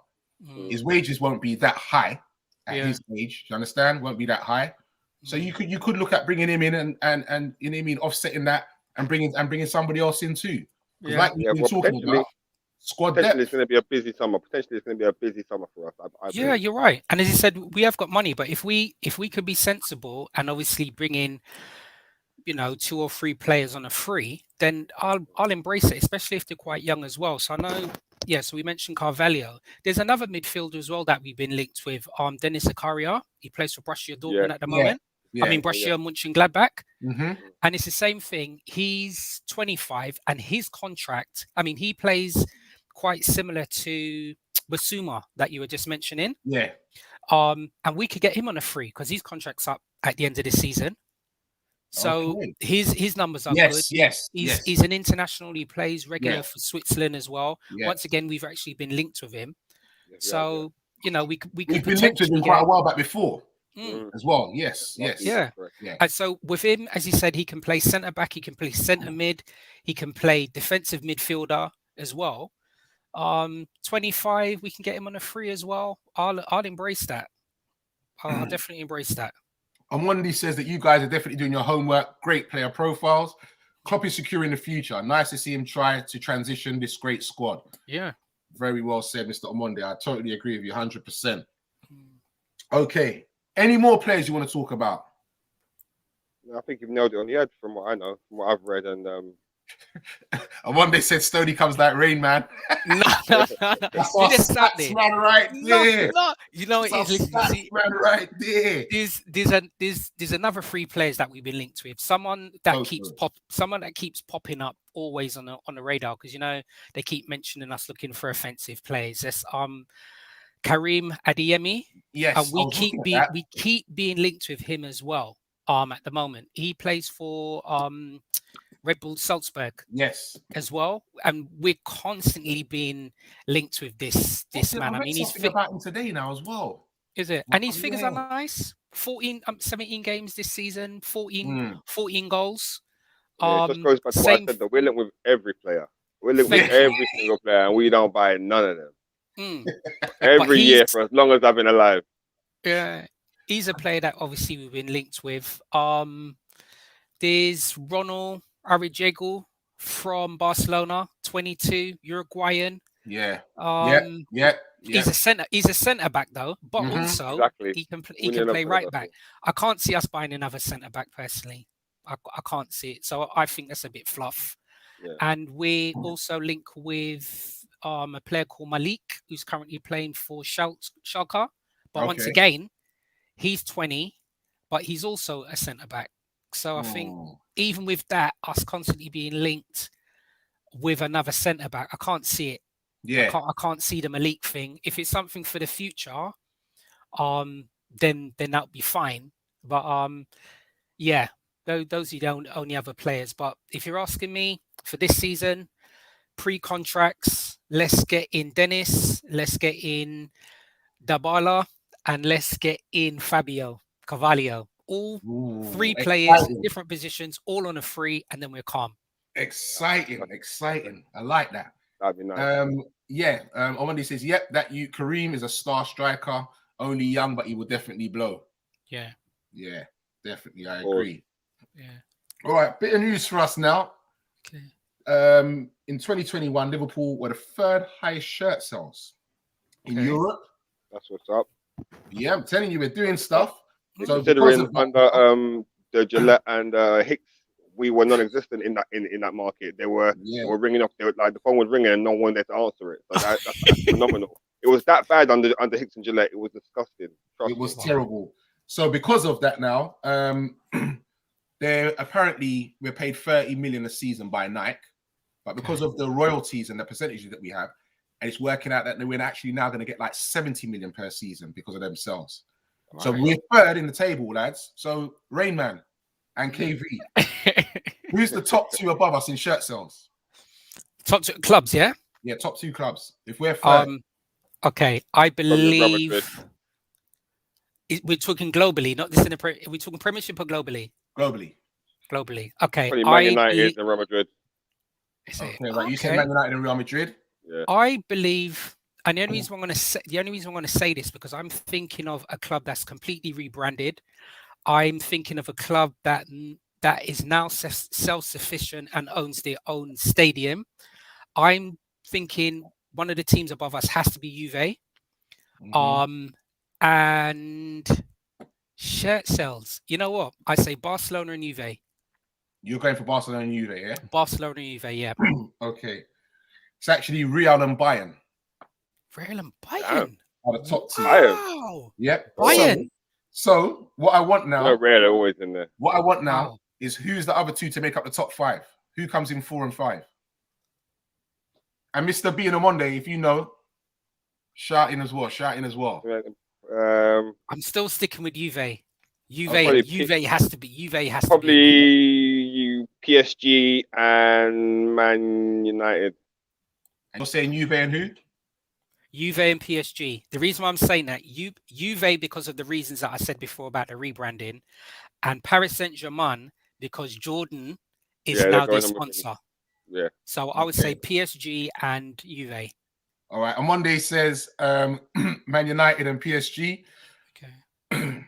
Speaker 1: His wages won't be that high at his age. Do you understand? Won't be that high. So you could look at bringing him in and offsetting that and bringing somebody else in too. Like we were talking about, squad depth.
Speaker 2: Potentially, it's going to be a busy summer. For us. I believe.
Speaker 3: You're right. And as you said, we have got money, but if we could be sensible and obviously bring in 2 or 3 players on a free, then I'll embrace it, especially if they're quite young as well. So I know, so we mentioned Carvalho. There's another midfielder as well that we've been linked with, Dennis Zakaria. He plays for Borussia Dortmund at the moment. I mean, Borussia Mönchengladbach. And it's the same thing. He's 25 and his contract, I mean, he plays quite similar to Basuma that you were just mentioning.
Speaker 1: Yeah.
Speaker 3: And we could get him on a free because his contract's up at the end of the season. So his numbers are good. He's an international. He plays regular for Switzerland as well. Once again, we've actually been linked with him. So we've
Speaker 1: been linked with him quite a while back before as well. Yes.
Speaker 3: And so with him, as he said, he can play centre back. He can play centre mid. He can play defensive midfielder as well. 25, we can get him on a free as well. I'll embrace that. I'll definitely embrace that.
Speaker 1: Amondi says that you guys are definitely doing your homework. Great player profiles. Klopp is secure in the future. Nice to see him try to transition this great squad.
Speaker 3: Yeah.
Speaker 1: Very well said, Mr. Amondi. I totally agree with you 100%. Okay. Any more players you want to talk about?
Speaker 2: I think you've nailed it on the head from what I know, from what I've read. And
Speaker 1: one day said Stoney comes like rain, man.
Speaker 3: No.
Speaker 1: That's our stats man right there.
Speaker 3: No. You know it is.
Speaker 1: Man right there.
Speaker 3: There's another 3 players that we've been linked with. Someone that keeps popping up always on the radar because they keep mentioning us looking for offensive players. That's Karim Adeyemi.
Speaker 1: Yes,
Speaker 3: and we keep being linked with him as well. At the moment, he plays for Red Bull Salzburg.
Speaker 1: Yes,
Speaker 3: as well, and we're constantly being linked with this man. I mean, he's
Speaker 1: about him today now as well.
Speaker 3: Is it? And his figures are nice. 17 games this season, 14 goals.
Speaker 2: It just goes back to what I said. We're linked with every player. We're linked with every single player, and we don't buy none of them. Every year for as long as I've been alive.
Speaker 3: Yeah, he's a player that obviously we've been linked with. There's Ronald Arrejego from Barcelona, 22, Uruguayan.
Speaker 1: Yeah.
Speaker 3: He's a centre back though, but also he can play right back. I can't see us buying another centre back personally. I can't see it. So I think that's a bit fluff. Yeah. And we also link with a player called Malik, who's currently playing for Schalke. But once again, he's 20, but he's also a centre back. So I think even with that, us constantly being linked with another centre back, I can't see it.
Speaker 1: Yeah,
Speaker 3: I can't see the Malik thing. If it's something for the future, then that would be fine. But those are the only other players. But if you're asking me for this season, pre-contracts, let's get in Dennis, let's get in Dybala, and let's get in Fabio Carvalho. All 3 players, different positions, all on a free, and then we're calm.
Speaker 1: Exciting. I like that.
Speaker 2: That'd be nice.
Speaker 1: Omandi says, Kareem is a star striker, only young, but he will definitely blow.
Speaker 3: Yeah,
Speaker 1: definitely. I agree.
Speaker 3: Yeah.
Speaker 1: All right, bit of news for us now.
Speaker 3: Okay.
Speaker 1: In 2021, Liverpool were the 3rd highest shirt sales in Europe.
Speaker 2: That's what's up.
Speaker 1: Yeah, I'm telling you, we're doing stuff.
Speaker 2: So considering under the Gillette and Hicks, we were non-existent in that market. They were ringing up. The phone was ringing and no one there to answer it. So that's phenomenal. It was that bad under Hicks and Gillette. It was disgusting.
Speaker 1: It was terrible. So because of that now, we're paid 30 million a season by Nike, but because of the royalties and the percentages that we have, and it's working out that we're actually now going to get like 70 million per season because of themselves. Right. So we're 3rd in the table, lads. So Rain Man and KV, who's the top 2 above us in shirt sales?
Speaker 3: Top 2 clubs, yeah?
Speaker 1: Yeah, top 2 clubs. If we're 3rd.
Speaker 3: Okay, I believe we're talking globally, not this in we're talking Premiership or globally? Globally. Okay.
Speaker 2: Man United and Real Madrid.
Speaker 1: You said Man United and Real Madrid?
Speaker 2: Yeah.
Speaker 3: I believe, and the only reason I'm going to say this because I'm thinking of a club that's completely rebranded. I'm thinking of a club that is now self-sufficient and owns their own stadium. I'm thinking one of the teams above us has to be Juve. And shirt sales. You know what? I say Barcelona and Juve.
Speaker 1: You're going for Barcelona and Juve, yeah?
Speaker 3: Barcelona and Juve, yeah.
Speaker 1: Okay. It's actually Real and Bayern.
Speaker 3: Real and Bayern
Speaker 1: are the top two.
Speaker 3: Wow.
Speaker 1: Yep.
Speaker 3: Bayern.
Speaker 1: So what I want now.
Speaker 2: Rare, they're always in there.
Speaker 1: What I want now is who's the other two to make up the top 5? Who comes in 4 and 5? And Mr. B on a Monday, if you know, shout in as well.
Speaker 3: I'm still sticking with Juve. Juve has to be.
Speaker 2: Probably PSG and Man United.
Speaker 1: And you're saying Juve and who?
Speaker 3: Juve and PSG. The reason why I'm saying that, Juve because of the reasons that I said before about the rebranding, and Paris Saint-Germain because Jordan is now their sponsor.
Speaker 2: Yeah.
Speaker 3: So I would say PSG and Juve.
Speaker 1: All right. On Monday says Man United and PSG.
Speaker 3: Okay.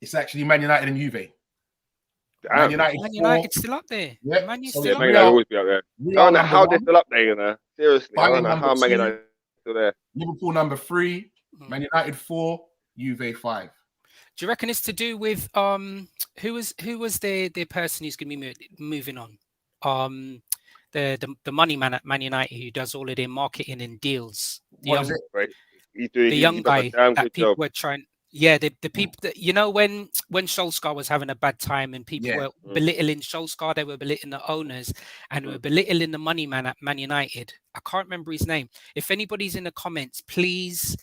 Speaker 1: It's actually Man United and Juve.
Speaker 3: Man United's still up there.
Speaker 1: Yep.
Speaker 3: Man
Speaker 2: United will always be up there. I don't know how they're still up there, you know. Seriously, I don't know how Man United is still there.
Speaker 1: Liverpool number 3, Man United 4, Juve 5.
Speaker 3: Do you reckon it's to do with who was the person who's going to be moving on? The money man at Man United who does all of their marketing and deals. The young guy that people were trying. Yeah, the people that when Solskjaer was having a bad time and people were belittling Solskjaer, they were belittling the owners and they were belittling the money man at Man United. I can't remember his name. If anybody's in the comments, please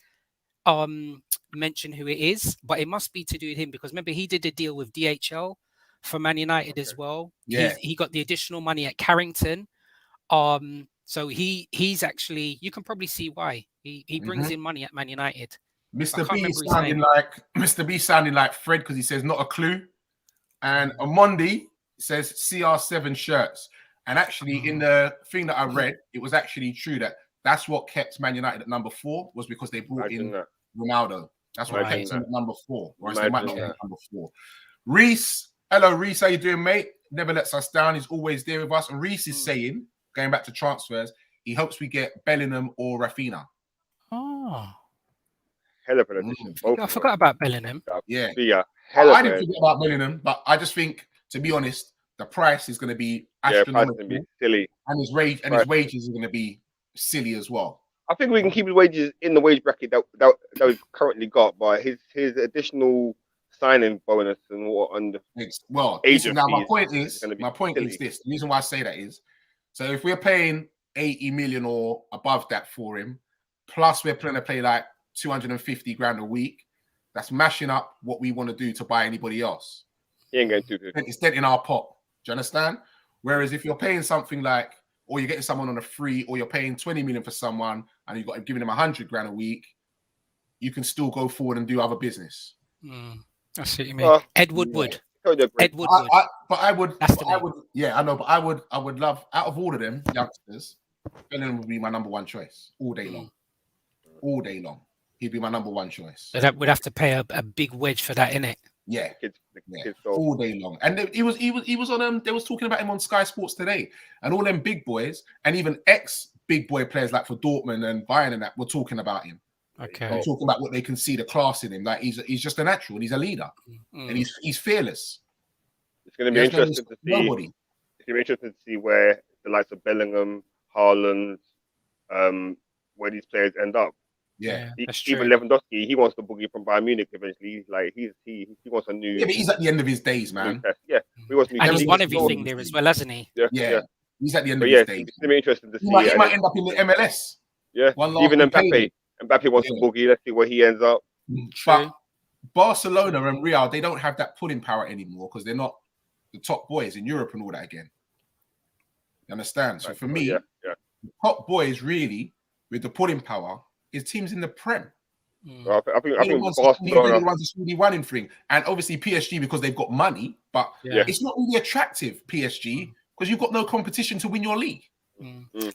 Speaker 3: mention who it is. But it must be to do with him because remember he did a deal with DHL for Man United as well. Yeah, he got the additional money at Carrington. So he's actually, you can probably see why he brings in money at Man United.
Speaker 1: Mr. B sounding like Fred because he says not a clue. And on Monday says CR7 shirts. And actually in the thing that I read, it was actually true that's what kept Man United at number 4 was because they brought in Ronaldo. That's what kept him at number 4. Or else they might not be number 4. Reese, hello Reese, how you doing, mate? Never lets us down. He's always there with us. And Reese is saying, going back to transfers, he hopes we get Bellingham or Rafinha.
Speaker 3: Oh.
Speaker 2: Hell of an addition.
Speaker 3: I forgot about Bellingham.
Speaker 1: Yeah.
Speaker 2: I
Speaker 1: didn't forget about Bellingham, but I just think, to be honest, the price is going to be astronomical.
Speaker 2: Be silly.
Speaker 1: And his wages are going to be silly as well.
Speaker 2: I think we can keep his wages in the wage bracket that we've currently got, but his additional signing bonus and what under
Speaker 1: my point is this. The reason why I say that is, so if we're paying 80 million or above that for him, plus we're planning to pay like 250 grand a week, that's mashing up what we want to do to buy anybody else.
Speaker 2: He ain't going to.
Speaker 1: It's dead in our pot. Do you understand? Whereas if you're paying something like, or you're getting someone on a free, or you're paying 20 million for someone and you've got giving them 100 grand a week, you can still go forward and do other business.
Speaker 3: I see what you mean. Ed Woodward. Ed Woodward.
Speaker 1: I would love, out of all of them youngsters, Bellingham would be my number 1 choice all day long. All day long. He'd be my number 1 choice.
Speaker 3: So that would have to pay a big wedge for that, innit?
Speaker 1: Yeah. All day long. And he was on they was talking about him on Sky Sports today. And all them big boys and even ex-big boy players like for Dortmund and Bayern and that were talking about him.
Speaker 3: Okay.
Speaker 1: They're talking about what they can see the class in him. Like he's just a natural and he's a leader. And he's fearless.
Speaker 2: It's gonna be interesting to see. It's gonna be interesting to see where the likes of Bellingham, Haaland, where these players end up.
Speaker 1: Yeah,
Speaker 2: even Lewandowski, he wants to boogie from Bayern Munich eventually. He's like he wants a new.
Speaker 1: Yeah, but he's at the end of his days, man.
Speaker 2: Yeah,
Speaker 3: and he's won everything there as well, hasn't he?
Speaker 1: Yeah. He's at the end of his days.
Speaker 2: It's gonna be interesting to see.
Speaker 1: He might end up in the MLS.
Speaker 2: Yeah, even Mbappe. Mbappe wants to boogie. Let's see where he ends up.
Speaker 1: But Barcelona and Real, they don't have that pulling power anymore because they're not the top boys in Europe and all that again. You understand? So for me, the top boys really with the pulling power is teams in the Prem.
Speaker 2: I think Barcelona
Speaker 1: runs a running thing, and obviously PSG because they've got money, but it's not really attractive PSG because you've got no competition to win your league.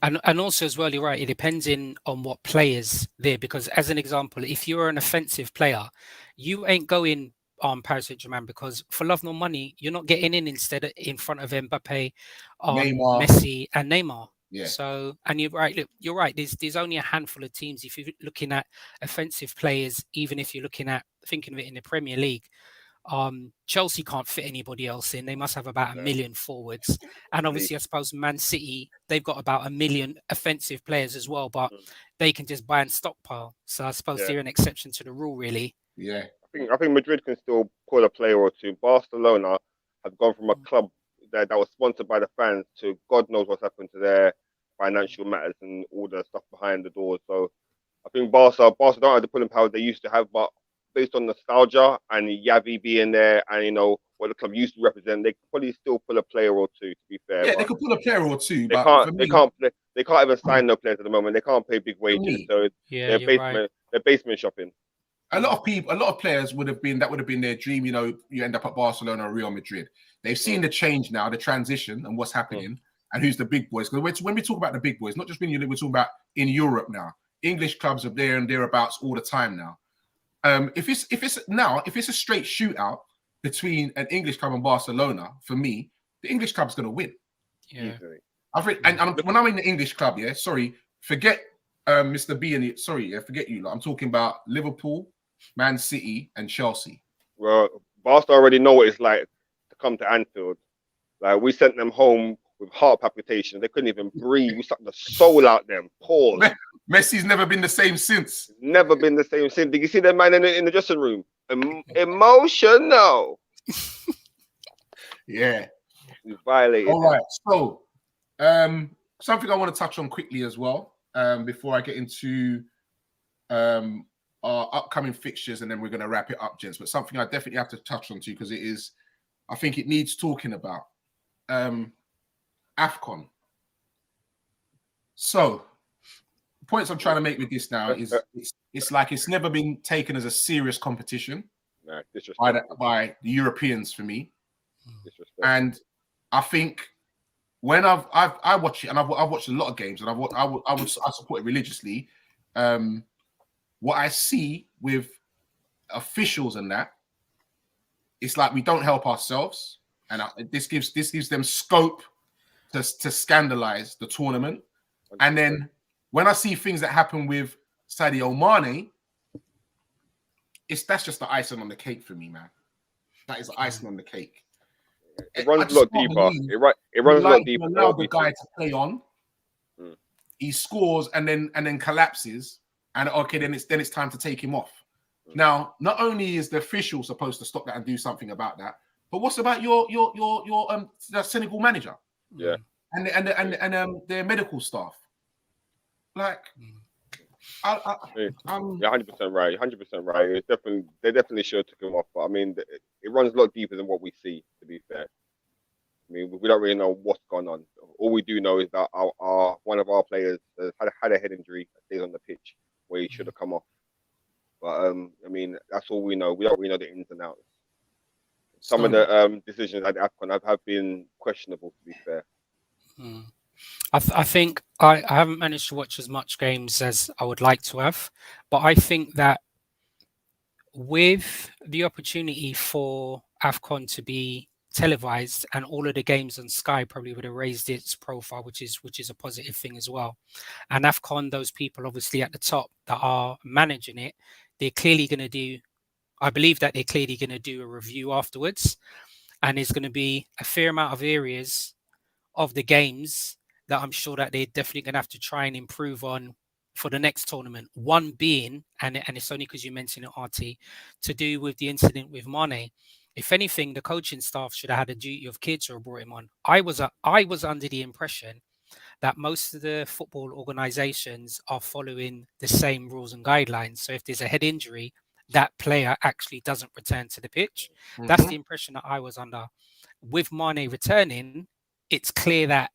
Speaker 3: And also as well, you're right. It depends on what players there. Because as an example, if you're an offensive player, you ain't going Paris Saint-Germain because for love nor money, you're not getting in front of Mbappe, Messi, and Neymar.
Speaker 1: Yeah.
Speaker 3: So, and you're right. Look, you're right. There's only a handful of teams. If you're looking at offensive players, even if you're thinking of it in the Premier League, Chelsea can't fit anybody else in. They must have about 1 million forwards. And obviously, I suppose Man City, they've got about 1 million offensive players as well, but they can just buy and stockpile. So I suppose they're an exception to the rule, really.
Speaker 1: Yeah.
Speaker 2: I think Madrid can still pull a player or two. Barcelona have gone from a club that was sponsored by the fans to God knows what's happened to their financial matters and all the stuff behind the doors. So I think Barca don't have the pulling power they used to have, but based on nostalgia and Yavi being there and, you know, what the club used to represent, they could probably still pull a player or two, to be fair.
Speaker 1: Yeah, they could pull a player or two,
Speaker 2: they
Speaker 1: but
Speaker 2: can't, they can't even sign no players at the moment. They can't pay big wages. So they're basement shopping.
Speaker 1: A lot of players would have been their dream. You know, you end up at Barcelona or Real Madrid. They've seen the change now, the transition, and what's happening, and who's the big boys. Because when we talk about the big boys, not just when we're talking about in Europe now. English clubs are there and thereabouts all the time now. If it's a straight shootout between an English club and Barcelona, for me, the English club's going to win.
Speaker 3: Yeah,
Speaker 1: when I'm in the English club, forget Mr. B and forget you. I'm talking about Liverpool, Man City, and Chelsea.
Speaker 2: Well, Barca already know what it's like to come to Anfield. Like, we sent them home with heart palpitations. They couldn't even breathe. We sucked the soul out them. Pause.
Speaker 1: Messi's never been the same since.
Speaker 2: Never been the same since. Did you see that man in the dressing room? Emotional.
Speaker 1: Yeah.
Speaker 2: We violated.
Speaker 1: All right. So, something I want to touch on quickly as well, before I get into our upcoming fixtures, and then we're going to wrap it up, gents. But something I definitely have to touch on too, because I think it needs talking about. AFCON. So, the points I'm trying to make with this now is it's like it's never been taken as a serious competition by the Europeans for me. And I think when I watch it, and I've watched a lot of games, and I support it religiously. What I see with officials and that, it's like we don't help ourselves, and this gives them scope to scandalize the tournament. And then when I see things that happen with Sadio Mane, that's just the icing on the cake for me, man. That is the icing on the cake.
Speaker 2: It runs a lot deeper. It runs a lot deeper.
Speaker 1: Allow the guy to play on. He scores and then collapses, and then it's time to take him off. Now, not only is the official supposed to stop that and do something about that, but what's about your the Senegal manager?
Speaker 2: Yeah.
Speaker 1: And their medical staff. Like,
Speaker 2: you're 100% right. 100% right. They definitely should have took him off. But I mean, it runs a lot deeper than what we see. To be fair, I mean, we don't really know what's gone on. All we do know is that our one of our players had a head injury, stays on the pitch where he should have come off. But I mean, that's all we know. We don't really know the ins and outs. Some of the decisions at AFCON have been questionable, to be fair.
Speaker 3: I think I haven't managed to watch as much games as I would like to have, but I think that with the opportunity for AFCON to be televised and all of the games on Sky probably would have raised its profile, which is a positive thing as well. And AFCON, those people obviously at the top that are managing it, I believe that they're clearly going to do a review afterwards, and there's going to be a fair amount of areas of the games that I'm sure that they're definitely going to have to try and improve on for the next tournament. One being, and it's only because you mentioned it, RT, to do with the incident with Mane. If anything, the coaching staff should have had a duty of care to have brought him on. I was under the impression that most of the football organizations are following the same rules and guidelines. So if there's a head injury, that player actually doesn't return to the pitch. That's the impression that I was under. With Mane returning, it's clear that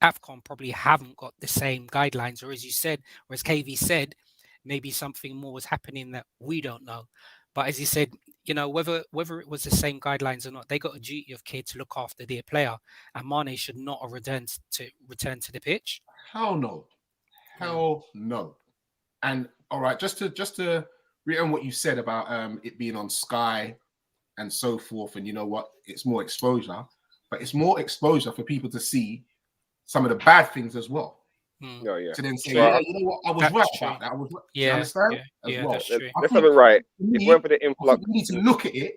Speaker 3: AFCON probably haven't got the same guidelines, or as you said, or as KV said, maybe something more was happening that we don't know. But as he said, you know, whether it was the same guidelines or not, they got a duty of care to look after their player, and Mane should not have return to the pitch.
Speaker 1: Hell no. And all right, just to reiterate what you said about it being on Sky and so forth, and you know what, it's more exposure, but it's more exposure for people to see some of the bad things as well. To then say, yeah, you know what, I was right about that. I was right. You understand?
Speaker 3: Yeah, well. That's true.
Speaker 2: Let's have it right. If we went for the influx,
Speaker 1: we need to look at it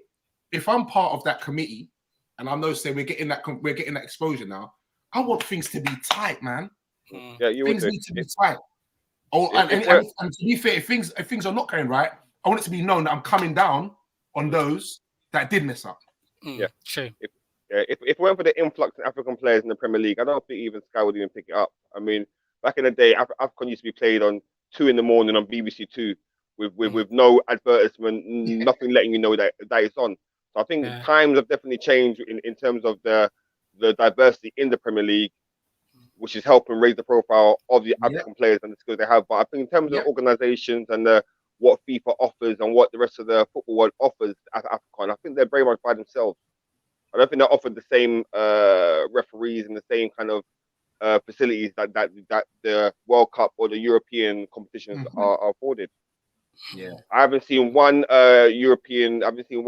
Speaker 1: if I'm part of that committee, and I know say we're getting that exposure now, I want things to be tight, man.
Speaker 2: Yeah, you
Speaker 1: things
Speaker 2: would
Speaker 1: need to be tight. Oh, and to be fair, if things are not going right, I want it to be known that I'm coming down on those that did mess up.
Speaker 3: Yeah, true.
Speaker 2: If we went for the influx of African players in the Premier League, I don't think even Sky would even pick it up. I mean, back in the day, AFCON used to be played on 2 a.m. on BBC Two with no advertisement, nothing letting you know that it's on. So I think times have definitely changed in terms of the diversity in the Premier League, which is helping raise the profile of the African players and the skills they have. But I think in terms of organisations and what FIFA offers and what the rest of the football world offers at AFCON, I think they're very much by themselves. I don't think they're offered the same referees and the same kind of facilities that the World Cup or the European competitions are afforded.
Speaker 1: Yeah,
Speaker 2: I haven't seen one European referee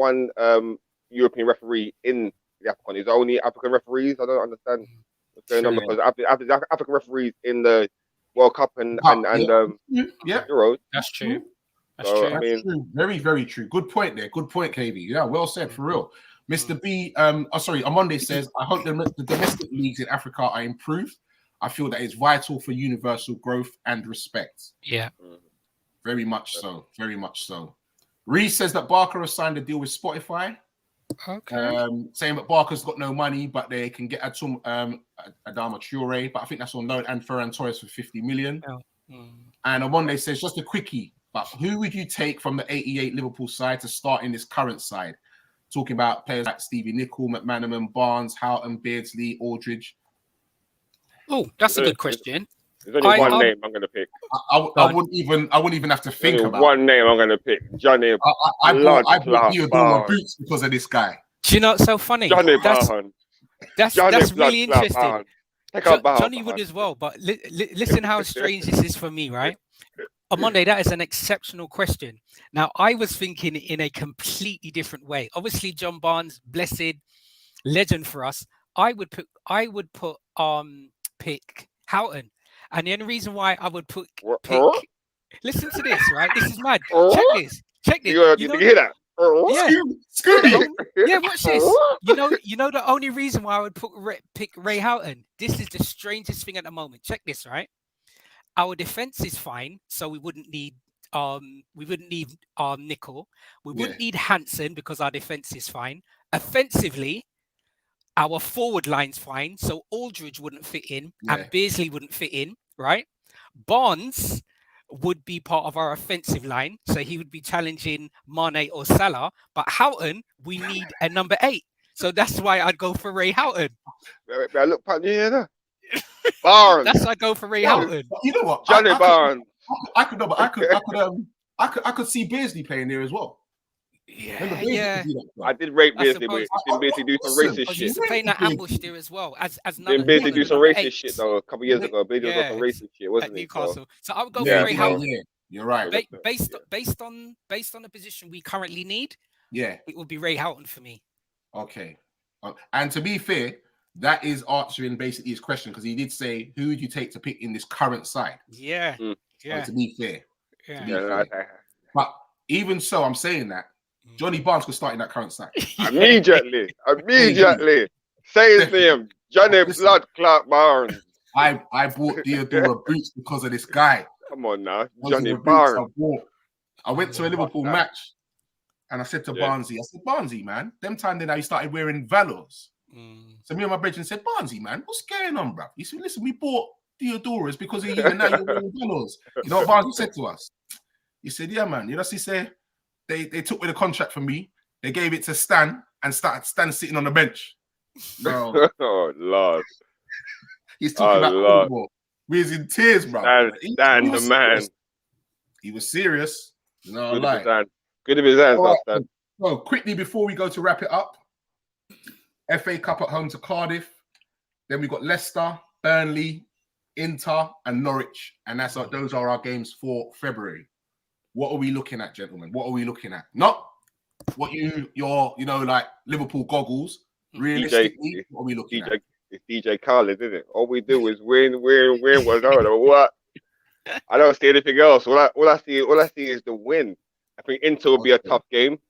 Speaker 2: in the AFCON. Is there only African referees? I don't understand what's going on because African referees in the World Cup and Euros.
Speaker 3: That's true.
Speaker 2: That's true. I mean,
Speaker 1: true. Very, very true. Good point there. Good point, KB. Yeah, well said for real. Mr. B, Amonde says, I hope the domestic leagues in Africa are improved. I feel that it's vital for universal growth and respect.
Speaker 3: Yeah.
Speaker 1: Very much so. Very much so. Reese says that Barker has signed a deal with Spotify.
Speaker 3: Okay.
Speaker 1: Saying that Barker's got no money, but they can get Adama Traore, but I think that's on loan, and Ferran Torres for 50 million. And Amonde says, just a quickie, but who would you take from the 88 Liverpool side to start in this current side? Talking about players like Stevie Nicol, McManaman, Barnes, Houghton, Beardsley, Aldridge.
Speaker 3: Oh, that's a good question.
Speaker 2: There's only one name I'm going to pick.
Speaker 1: I wouldn't even have to think about
Speaker 2: one name I'm going to pick. Johnny.
Speaker 1: I bought Theodora boots because of this guy.
Speaker 3: Do you know what's so funny? That's really interesting. Johnny would as well, but listen how strange this is for me, right? Amonde, that is an exceptional question. Now, I was thinking in a completely different way. Obviously, John Barnes, blessed legend for us. I would pick Houghton, and the only reason why I would pick. Listen to this, right? This is mad. Check this.
Speaker 2: You hear that?
Speaker 3: Yeah, watch this. You know the only reason why I would pick Ray Houghton. This is the strangest thing at the moment. Check this, right? Our defense is fine, so we wouldn't need Nicol. We wouldn't need Hansen because our defense is fine. Offensively, our forward line's fine, so Aldridge wouldn't fit in and Beardsley wouldn't fit in, right? Barnes would be part of our offensive line, so he would be challenging Mane or Salah. But Houghton, we need a number 8, so that's why I'd go for Ray Houghton.
Speaker 2: Look, partner, Barnes.
Speaker 3: That's why I go for Ray Houghton.
Speaker 1: You know what?
Speaker 2: Johnny Barnes.
Speaker 1: I could see Beardsley playing there as well.
Speaker 3: Yeah.
Speaker 2: I did rate Beardsley, but didn't Beardsley do some racist shit?
Speaker 3: He's playing that ambush there as well.
Speaker 2: Didn't Beardsley do some racist shit though a couple years ago? Beardsley was some racist shit, wasn't he?
Speaker 3: Newcastle. So I would go for Ray Houghton.
Speaker 1: Yeah, you're right.
Speaker 3: Based on the position we currently need, it would be Ray Houghton for me.
Speaker 1: Okay. And to be fair, that is answering basically his question, because he did say, who would you take to pick in this current side?
Speaker 3: Yeah.
Speaker 1: To be fair.
Speaker 2: Yeah.
Speaker 1: But even so, I'm saying that Johnny Barnes could start in that current side.
Speaker 2: Immediately. Say his name. Johnny Blood Clark Barnes.
Speaker 1: I bought Theodora boots because of this guy.
Speaker 2: Come on now. Johnny Barnes.
Speaker 1: I went to a Liverpool match and I said to Barnesy, Barnesy, man, them time then I started wearing Velos. So me and my brethren said, Barnesy, man, what's going on, bro? He said, listen, we bought Theodora's because of you, and now you're wearing Velos. You know what Barnesy said to us? He said, yeah, man. You know what he said? They took away the contract from me. They gave it to Stan, and Stan sitting on the bench. No.
Speaker 2: Oh, Lord.
Speaker 1: He's talking about football. We was in tears, bro.
Speaker 2: Stan, the man.
Speaker 1: He was serious. No,
Speaker 2: good of his hands, Stan.
Speaker 1: So quickly before we go to wrap it up, FA Cup at home to Cardiff. Then we got Leicester, Burnley, Inter, and Norwich, and those are our games for February. What are we looking at, gentlemen? What are we looking at? Not what your like Liverpool goggles. Realistically, what are we looking at?
Speaker 2: It's DJ Khaled, isn't it? All we do is win. What? I don't see anything else. All I see is the win. I think Inter will be a tough game.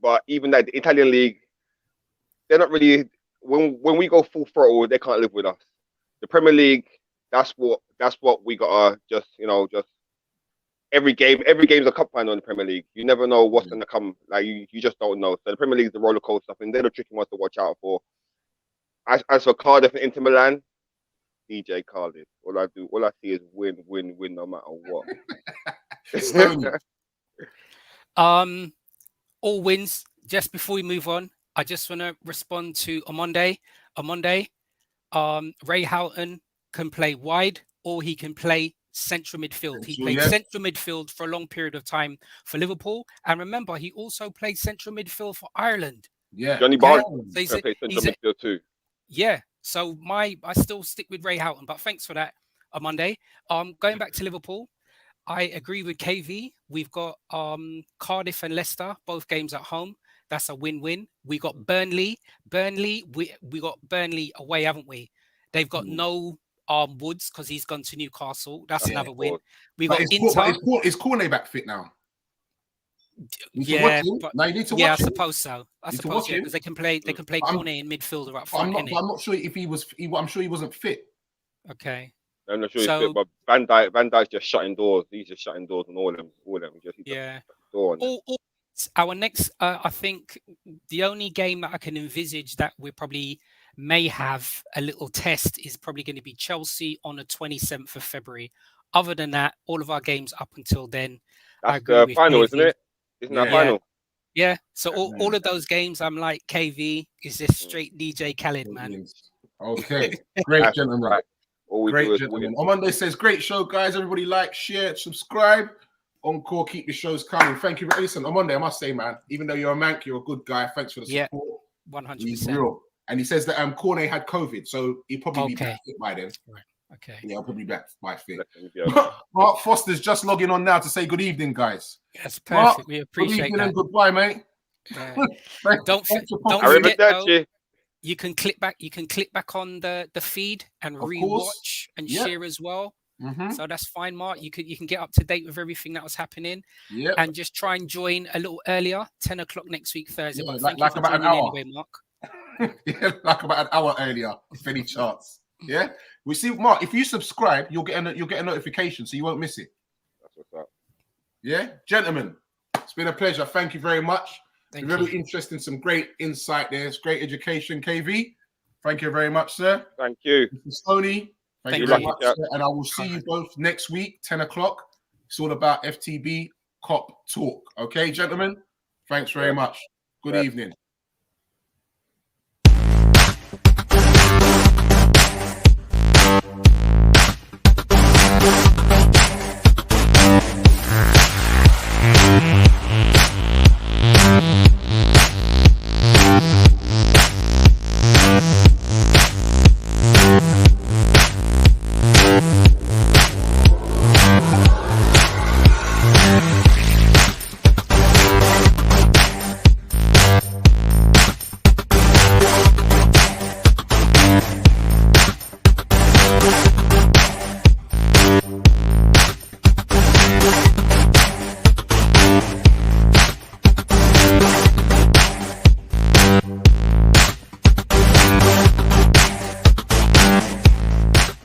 Speaker 2: But even that, the Italian league, they're not really. When we go full throttle, they can't live with us. The Premier League, that's what we gotta just every game's a cup final in the Premier League. You never know what's gonna come. Like you just don't know. So the Premier League is the roller coaster. I think they're the tricky ones to watch out for. As for Cardiff and Inter Milan, DJ Cardiff. All I see is win, no matter what.
Speaker 3: All wins. Just before we move on, I just want to respond to Amonde. Ray Houghton can play wide or he can play central midfield. He played central midfield for a long period of time for Liverpool. And remember, he also played central midfield for Ireland.
Speaker 2: Yeah. Johnny Barnes
Speaker 3: played
Speaker 2: central midfield too.
Speaker 3: Yeah. So I still stick with Ray Houghton, but thanks for that, Amonde. Going back to Liverpool, I agree with KV. We've got Cardiff and Leicester, both games at home. That's a win-win. We got Burnley. We got Burnley away, haven't we? They've got no Woods because he's gone to Newcastle. That's another win. We got Inter.
Speaker 1: Is Cornet back fit now?
Speaker 3: Yeah,
Speaker 1: but you need to watch
Speaker 3: I
Speaker 1: him.
Speaker 3: suppose so. I suppose because they can play Cornet in midfield or up front.
Speaker 1: I'm not sure if he was. I'm sure he wasn't fit.
Speaker 3: Okay.
Speaker 2: I'm not sure he's fit, but Van Dijk's just shutting doors. He's just shutting doors on all of them.
Speaker 3: Our next, I think, the only game that I can envisage that we probably may have a little test is probably going to be Chelsea on the 27th of February. Other than that, all of our games up until then.
Speaker 2: That's the final, isn't it? Isn't that final?
Speaker 3: Yeah. So all of those games, I'm like, KV is just straight DJ Khaled, man.
Speaker 1: Okay. Great, gentlemen.
Speaker 2: Right.
Speaker 1: Great, gentlemen. Amonde says, great show, guys. Everybody like, share, subscribe. Encore, keep the shows coming. Thank you. Listen, Amonde, I must say, man, even though you're a Manc, you're a good guy. Thanks for the support.
Speaker 3: 100%.
Speaker 1: He's real. And he says that Cornet had COVID, so he'll probably be back fit by then.
Speaker 3: Right. Okay.
Speaker 1: Yeah, I'll probably be back by fit. Mark Foster's just logging on now to say good evening, guys.
Speaker 3: That's perfect. Mark, we appreciate
Speaker 1: good evening
Speaker 3: that.
Speaker 1: And goodbye, mate.
Speaker 3: Don't forget though, you can click back on the feed and rewatch and share as well. Mm-hmm. So that's fine, Mark. You can get up to date with everything that was happening.
Speaker 1: Yeah.
Speaker 3: And just try and join a little earlier, 10 o'clock next week, Thursday.
Speaker 1: Yeah,
Speaker 3: thank
Speaker 1: like
Speaker 3: you for
Speaker 1: about an hour.
Speaker 3: Anyway, Mark.
Speaker 1: Yeah, like about an hour earlier, if any chance. Yeah. We see, Mark, if you subscribe, you'll get a notification, so you won't miss it.
Speaker 2: That's what's up.
Speaker 1: Yeah, gentlemen, it's been a pleasure. Thank you very much.
Speaker 3: Thank
Speaker 1: really
Speaker 3: you.
Speaker 1: Interesting, some great insight there. It's great education, KV. Thank you very much, sir.
Speaker 2: Thank you.
Speaker 1: Mr. Stoney. Thank you very much, sir. And I will see you both next week, 10 o'clock. It's all about FTB Kop Talk. Okay, gentlemen? Thanks very much. Good evening.